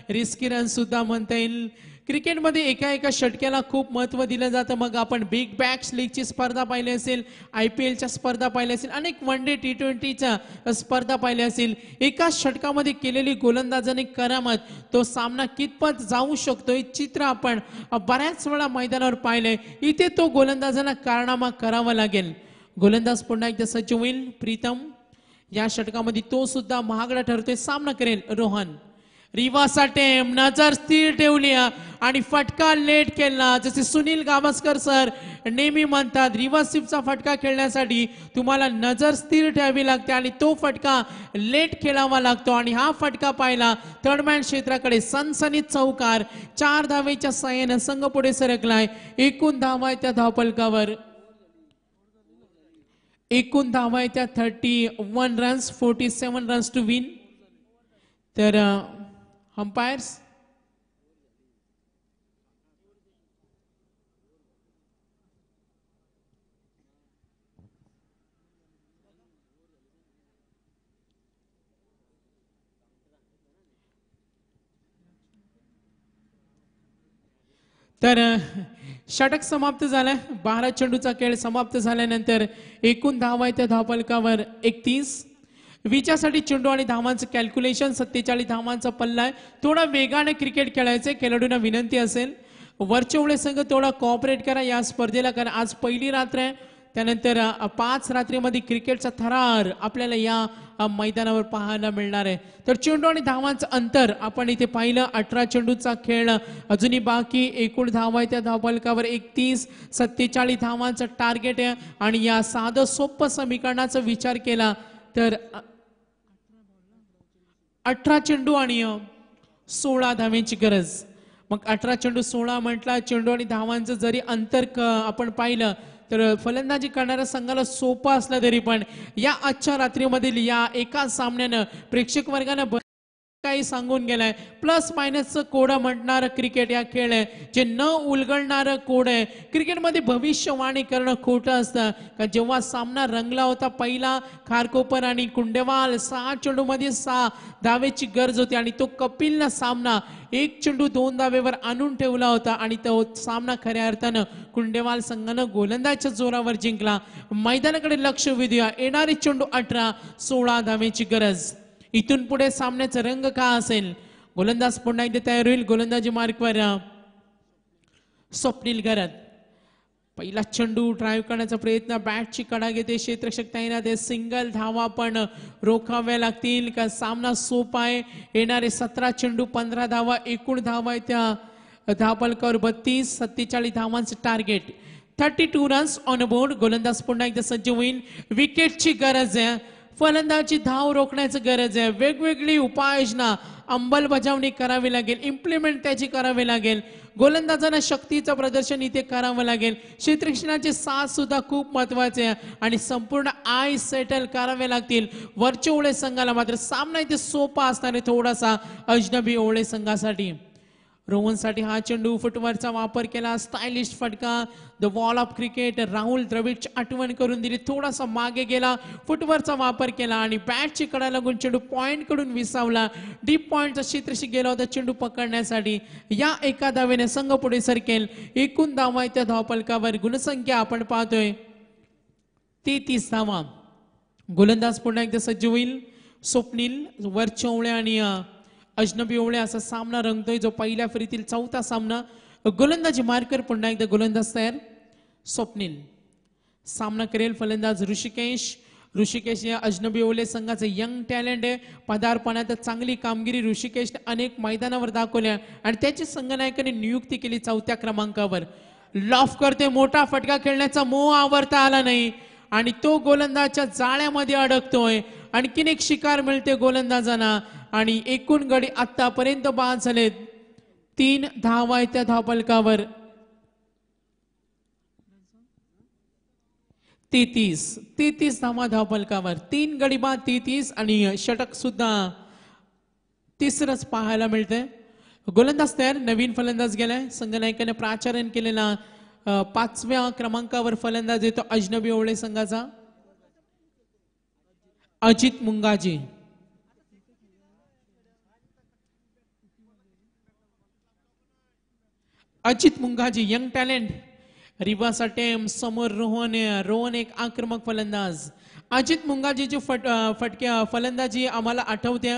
रिस्की रन सुद्धा म्हणता येईल. क्रिकेटमध्ये एका षटक्याला खूप महत्त्व दिलं जातं. मग आपण बिग बॅश लीगची स्पर्धा पाहिली असेल, IPLच्या स्पर्धा पाहिल्या असेल, अनेक वनडे T20च्या स्पर्धा पाहिल्या असेल. एका षटकामध्ये केलेली गोलंदाजाने करामत, तो सामना कितपत जाऊ शकतो हे चित्र आपण बऱ्याच वेळा मैदानावर पाहिलंय. इथे तो गोलंदाजांना कारनामा करावा लागेल. गोलंदाज पुन्हा एकदा सज्ज होईल प्रीतम. या षटकामध्ये तो सुद्धा महागडा ठरतोय. सामना करेल रोहन. रिवासा टेम नजर स्थिर ठेवली आणि फटका लेट केला. जसे सुनील गावस्कर सर नेहमी म्हणतात, रिव्हर्सिव्हचा फटका खेळण्यासाठी तुम्हाला नजर स्थिर ठेवावी लागते आणि तो फटका लेट खेळावा लागतो. आणि हा फटका पाहिला थर्डमॅन क्षेत्राकडे. सनसनीत चौकार. 4 धावेच्या साह्यानं संघ पुढे सरकलाय. एकूण धावा आहे त्या धावफलकावर. एकूण धावा आहे त्या 31 रन्स, 47 रन्स टू विन. तर अंपायर्स तर षटक समाप्त झालाय. 12 चेंडूचा खेळ समाप्त झाल्यानंतर एकूण धावा आहे त्या धावफलकावर 31. विचासाठी चेंडू आणि धावांचं कॅल्क्युलेशन. 47 धावांचा पल्ला आहे. थोडा वेगाने क्रिकेट खेळायचे. खेळाडूंना विनंती असेल वरचे संघ थोडा कॉपरेट करा या स्पर्धेला, कारण आज पहिली रात्र आहे. त्यानंतर 5 रात्रीमध्ये क्रिकेटचा थरार आपल्याला या मैदानावर पाहायला मिळणार आहे. तर चेंडू आणि धावांचं अंतर आपण इथे पाहिलं. 18 चेंडूचा खेळ अजूनही बाकी. एकूण धावा आहे त्या धावफलकावर 31. 47 धावांचं टार्गेट आहे. आणि या साधं सोपं समीकरणाचा विचार केला तर 18 चेंडू आणि 16 धाव्यांची गरज. मग 18 चेंडू 16 म्हटला. चेंडू आणि धावांचं जरी अंतर आपण पाहिलं तर फलंदाजी करणाऱ्या संघाला सोपं असलं तरी पण या आजच्या रात्रीमधील या एका सामन्यानं प्रेक्षक वर्गानं काही सांगून गेलाय. प्लस मायनसचं कोड म्हणणारं क्रिकेट या खेळ आहे, जे न उलगडणारं कोड आहे. क्रिकेटमध्ये भविष्यवाणी करणं खोटं असतं. का जेव्हा सामना रंगला होता पहिला खारकोपर आणि कुंडेवाल 6 चेंडूमध्ये 6 धावेची गरज होती आणि तो कपिलनं सामना 1 चेंडू 2 धावेवर आणून ठेवला होता आणि तो सामना खऱ्या अर्थानं कुंडेवाल संघानं गोलंदाजच्या जोरावर जिंकला. मैदानाकडे लक्ष वेधूया. येणारे चेंडू 18, 16 धावेची गरज. इथून पुढे सामन्याचा रंग का असेल. गोलंदाज पुन्हा एकदा तयार होईल. गोलंदाजी मार्कवर स्वप्नील गरज. पहिला चेंडू ड्राईव्ह करण्याचा प्रयत्न. बॅटची कडा घेते क्षेत्ररक्षक तैनात आहे. सिंगल धावा पण रोखाव्या लागतील का सामना सोपा आहे. येणारे 17 चेंडू 15 धावा. एकूण धावा आहे त्या धावफलकावर 32. 47 धावांचं टार्गेट. 32 runs on board. गोलंदाज पुन्हा एकदा सज्ज होईल. विकेटची गरज आहे. फलंदाजी धाव रोखण्याची गरज आहे. वेगवेगळी उपाययोजना अंमलबजावणी करावी लागेल. इम्प्लिमेंट त्याची करावी लागेल. गोलंदाजांना शक्तीचं प्रदर्शन इथे करावं लागेल. क्षेत्ररक्षणाचे साथ सुद्धा खूप महत्वाचे आहे आणि संपूर्ण आय सेटल करावे लागतील. वरच्या ओळे संघाला मात्र सामना इथे सोपा असणार आहे थोडासा अजनबी ओळे संघासाठी. रोहनसाठी हा चेंडू फुटवरचा वापर केला. स्टायलिश फटका, the wall of cricket. Rahul द्रविडची आठवण करून दिली. थोडासा मागे गेला, फुटवरचा वापर केला आणि बॅटची कडा लागून चेंडू पॉइंट कडून विसावला. डीप पॉइंटचा क्षेत्रशी गेला होता चेंडू पकडण्यासाठी. या एका धावेने संघ पुढे सरकेल. एकूण धावा त्या धावफलकावर गुणसंख्या आपण पाहतोय 33 धावा. गोलंदाज पुन्हा एकदा सज्ज होईल. स्वप्नील, वरच्या ओळे आणि अजनबी ओळे असा सामना रंगतोय जो पहिल्या फेरीतील चौथा सामना. गोलंदाजी मार्कर पुन्हा एकदा गोलंदाज तयार. स्वप्नील सामना करेल. फलंदाज ऋषिकेश या अजनबी ओले संघाचे यंग टॅलेंट आहे. पदार्पणात चांगली कामगिरी ऋषिकेशने अनेक मैदानावर दाखवल्या आणि त्याची संघनायकाने नियुक्ती केली 4थ्या क्रमांकावर. लॉफ करते, मोठा फटका खेळण्याचा मोह आवरता आला नाही आणि तो गोलंदाजच्या जाळ्यामध्ये अडकतोय. आणखीन एक शिकार मिळते गोलंदाजांना आणि एकूण गडी आतापर्यंत बाद झालेत 3 धावा आहेत त्या धावफलकावर. 33 धावा धावफलकावर. 3 गडी बाद 33 आणि षटक सुद्धा तिसरंच पाहायला मिळतंय. गोलंदाज तयार. नवीन फलंदाज गेलाय. संघनायकाने प्राचारण केलेला 5व्या क्रमांकावर फलंदाज येतो अजनबी ओळे संघाचा Ajit Mungaji. Ajit Mungaji young talent. Reverse attempt समोर रोहन एक आक्रमक फलंदाज. अजित मुंगाजीची फटक्या फलंदाजी आम्हाला आठवते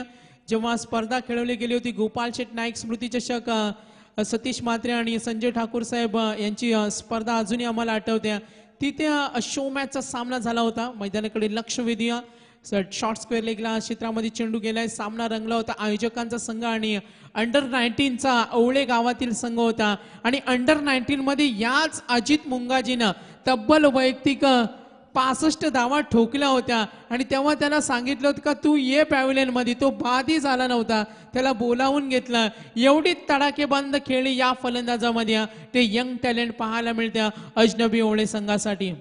जेव्हा स्पर्धा खेळवली गेली होती. गोपाल शेट नाईक स्मृती चषक, सतीश म्हात्रे आणि संजय ठाकूर साहेब यांची स्पर्धा अजूनही आम्हाला आठवते. तिथे शो मॅचचा सामना झाला होता. मैदानाकडे लक्ष वेधूया. शॉर्ट स्क्वेअर लेगला क्षेत्रामध्ये चेंडू गेलाय. सामना रंगला होता. आयोजकांचा संघ आणि अंडर 19चा ओळे गावातील संघ होता आणि अंडर 19 मध्ये याच अजित मुंगाजीनं तब्बल वैयक्तिक 65 धावा ठोकल्या होत्या आणि तेव्हा त्याला सांगितलं होतं का तू ये पॅव्हिलियन मध्ये. तो बादही झाला नव्हता. त्याला बोलावून घेतलं. एवढी तडाखेबंद खेळी या फलंदाजामध्ये ते यंग टॅलेंट पाहायला मिळत्या अजनबी ओळे संघासाठी.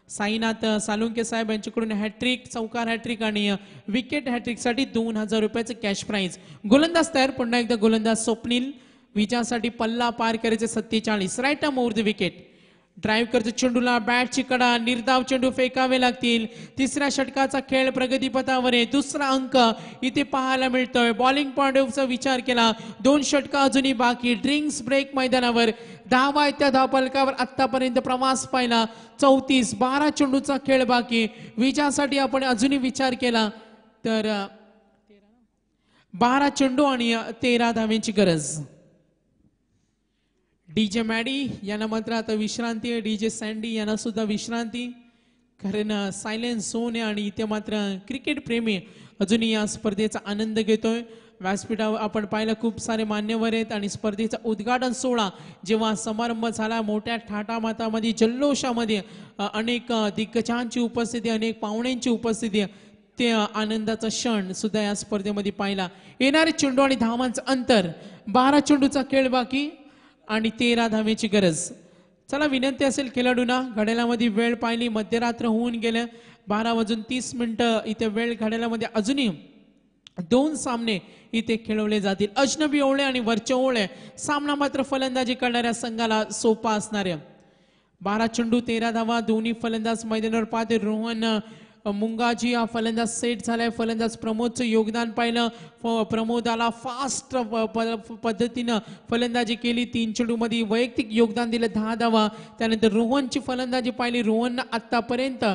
साईनाथ सालुंके साहेब यांच्याकडून हॅट्रिक, चौकार हॅट्रिक आणि विकेट हॅट्रिक साठी 2000 रुपयाचं कॅश प्राइज. गोलंदाज तयार. पुन्हा एकदा गोलंदाज स्वप्नील. विजयासाठी पल्ला पार करायचे 47. Right arm over the wicket. Drive करतो चेंडूला. बॅटची कडा. निर्धाव चेंडू फेकावे लागतील. तिसऱ्या षटकाचा खेळ प्रगतीपथावर आहे. दुसरा अंक इथे पाहायला मिळतोय. बॉलिंग पॉइंट ऑफचा विचार केला. 2 षटका अजूनही बाकी. ड्रिंक्स ब्रेक मैदानावर. धावा त्या धावफलकावर आतापर्यंत प्रवास पाहिला 34. 12 चेंडूचा खेळ बाकी. विजयासाठी आपण अजूनही विचार केला तर 12 चेंडू आणि 13 धाव्यांची गरज. डीजे मॅडी यांना मात्र आता विश्रांती आहे. डीजे सँडी यांना सुद्धा विश्रांती, कारण सायलेन्स झोन आहे आणि इथे मात्र क्रिकेट प्रेमी अजूनही या स्पर्धेचा आनंद घेतोय. व्यासपीठावर आपण पाहिलं खूप सारे मान्यवर आहेत आणि स्पर्धेचा उद्घाटन सोहळा जेव्हा समारंभ झाला मोठ्या थाटामाटामध्ये जल्लोषामध्ये अनेक दिग्गजांची उपस्थिती, अनेक पाहुण्यांची उपस्थिती, ते आनंदाचा क्षण सुद्धा या स्पर्धेमध्ये पाहिला. येणारे चेंडू आणि धावांचं अंतर. 12 चेंडूचा खेळ बाकी आणि 13 धावेची गरज. चला विनंती असेल खेळाडूंना, घड्याळामध्ये वेळ पाहिली, मध्यरात्र होऊन गेलं. 12:30 इथे वेळ घड्याळामध्ये. अजूनही 2 सामने इथे खेळवले जातील. अजनबी ओळे आणि वरच्या ओळे. सामना मात्र फलंदाजी करणाऱ्या संघाला सोपा असणार आहे. 12 चेंडू 13 धावा. दोन्ही फलंदाज मैदानावर पाहते. रोहन मुंगाजी हा फलंदाज सेट झालाय. फलंदाज प्रमोदचं योगदान पाहिलं. प्रमोदाला फास्ट पद्धतीनं फलंदाजी केली. 3 चेंडूमध्ये वैयक्तिक योगदान दिलं 10 धावा. त्यानंतर रोहनची फलंदाजी पाहिली. रोहननं आतापर्यंत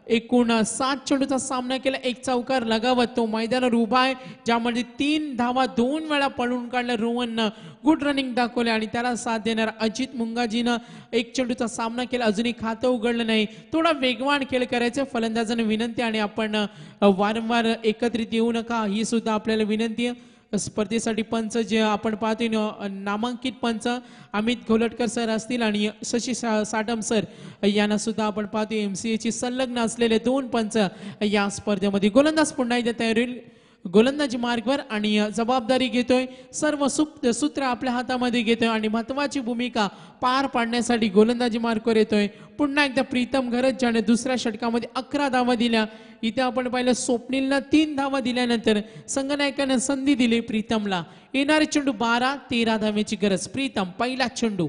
एकूण 7 चेंडूचा सामना केला. 1 चौकार लगावत तो मैदानावर उभा आहे, ज्यामध्ये 3 धावा 2 वेळा पळून काढल्या. रोहननं गुड रनिंग दाखवले आणि त्याला साथ देणार अजित मुंगाजीनं 1 चेंडूचा सामना केला. अजूनही खातं उघडलं नाही. थोडा वेगवान खेळ करायचं फलंदाजांना विनंती आणि आपण वारंवार एकत्रित येऊ नका ही सुद्धा आपल्याला विनंती आहे. स्पर्धेसाठी पंच जे आपण पाहतोय नामांकित पंच अमित घोलटकर सर असतील आणि शशी साटम सर यांना सुद्धा आपण पाहतोय. MCA ची संलग्न असलेले 2 पंच या स्पर्धेमध्ये. गोलंदाज पुन्हा एकदा तयार होईल. गोलंदाजी मार्गवर आणि जबाबदारी घेतोय. सर्व सूत्र आपल्या हातामध्ये घेतोय आणि महत्वाची भूमिका पार पाडण्यासाठी गोलंदाजी मार्गवर येतोय. पुन्हा एकदा प्रीतम घरत ज्याने दुसऱ्या षटकामध्ये 11 धावा दिल्या. इथे आपण पाहिलं स्वप्नीलनं 3 धावा दिल्यानंतर संघनायकानं संधी दिली प्रीतमला. येणारे चेंडू 12-13 धावेची गरज. प्रीतम पहिला चेंडू.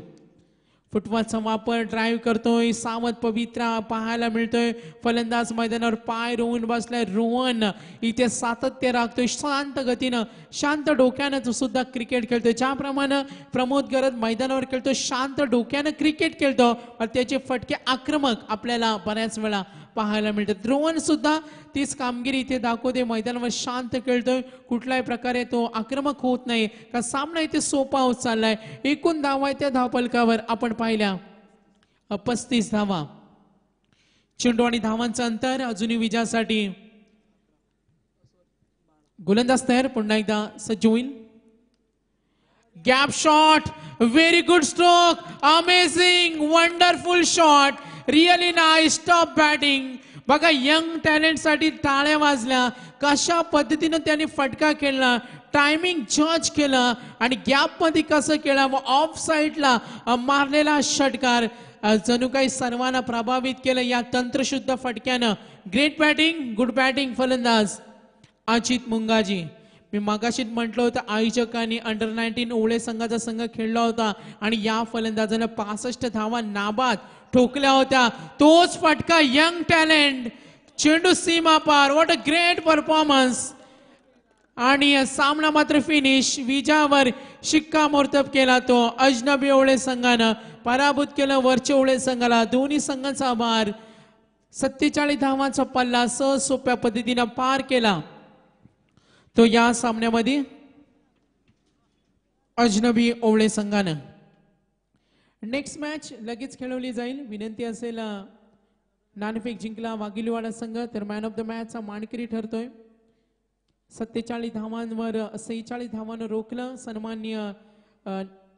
फुटबॉलचा वापर ड्राईव्ह करतोय. सावध पवित्रा पाहायला मिळतोय. फलंदाज मैदानावर पाय रोवून बसलाय. रोहन इथे सातत्य राखतोय. शांत गतीनं शांत डोक्यानं तो सुद्धा क्रिकेट खेळतोय. ज्याप्रमाणे प्रमोद गरज मैदानावर खेळतो शांत डोक्यानं क्रिकेट खेळतो त्याचे फटके आक्रमक आपल्याला बऱ्याच वेळा पाहायला मिळतात. रोहन सुद्धा तीच कामगिरी इथे दाखवते. मैदानावर शांत खेळतोय. कुठल्याही प्रकारे तो आक्रमक होत नाही का सामना इथे सोपा होत चाललाय. एकूण धावा त्या धावफलकावर आपण पाहिल्या 35 धावा. चेंडू आणि धावांचं अंतर अजूनही विजयासाठी. गोलंदाज तयार. पुन्हा एकदा सज्ज होईल. Gap shot. Very good stroke. Amazing wonderful shot. Really nice top batting. बघा यंग टॅलेंट साठी टाळ्या वाजल्या. कशा पद्धतीने त्यांनी फटका खेळला. टायमिंग जज केलं आणि गॅप मध्ये कसं केलं. ऑफ साईडला मारलेला षटकार जणू काही सर्वांना प्रभावित केलं या तंत्रशुद्ध फटक्यानं. Great batting. गुड बॅटिंग फलंदाज अजित मुंगाजी. मी मागाशीच म्हटलं होतं आयोजकांनी अंडर-19 ओवळे संघाचा संघ खेळला होता आणि या फलंदाजानं 65 धावा नाबाद ठोकल्या होत्या. तोच फटका यंग टॅलेंट. चेंडू सीमा पार. What a great performance. आणि सामना मात्र फिनिश. विजयावर शिक्कामोर्तब केला तो अजनबी ओवळे संघानं. पराभूत केलं वरचे ओवळे संघाला. दोन्ही संघांचा आभार. 47 धावांचा पल्ला सहज सोप्या पद्धतीनं पार केला तो या सामन्यामध्ये अजनबी ओवळे संघानं. नेक्स्ट मॅच लगेच खेळवली जाईल. विनंती असेल नाणेफेक जिंकला वाघिलीवाडा संघ तर मॅन ऑफ द मॅचचा मानकरी ठरतोय. 47 धावांवर 46 धावांवर रोखलं. सन्माननीय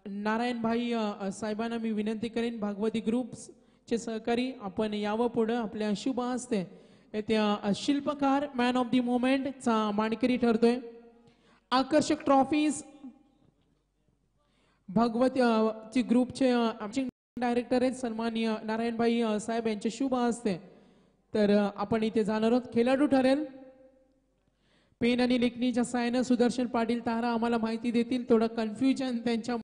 नारायणभाई साहेबांना मी विनंती करेन भागवती ग्रुपचे सहकारी आपण यावं पुढे. आपल्या शुभ हस्ते त्या शिल्पकार मॅन ऑफ द मोमेंट चा मानकरी ठरतोय. आकर्षक ट्रॉफीज भगवती ग्रुपचे डायरेक्टर आहेत सन्माननीय नारायणभाई साहेब यांच्या शुभ हस्ते तर आपण इथे जाणार आहोत. खेळाडू ठरेल पेन आणि लेखणीच्या साहाय्याने सुदर्शन पाटील तारा आम्हाला माहिती देतील. थोडं कन्फ्युजन त्यांच्या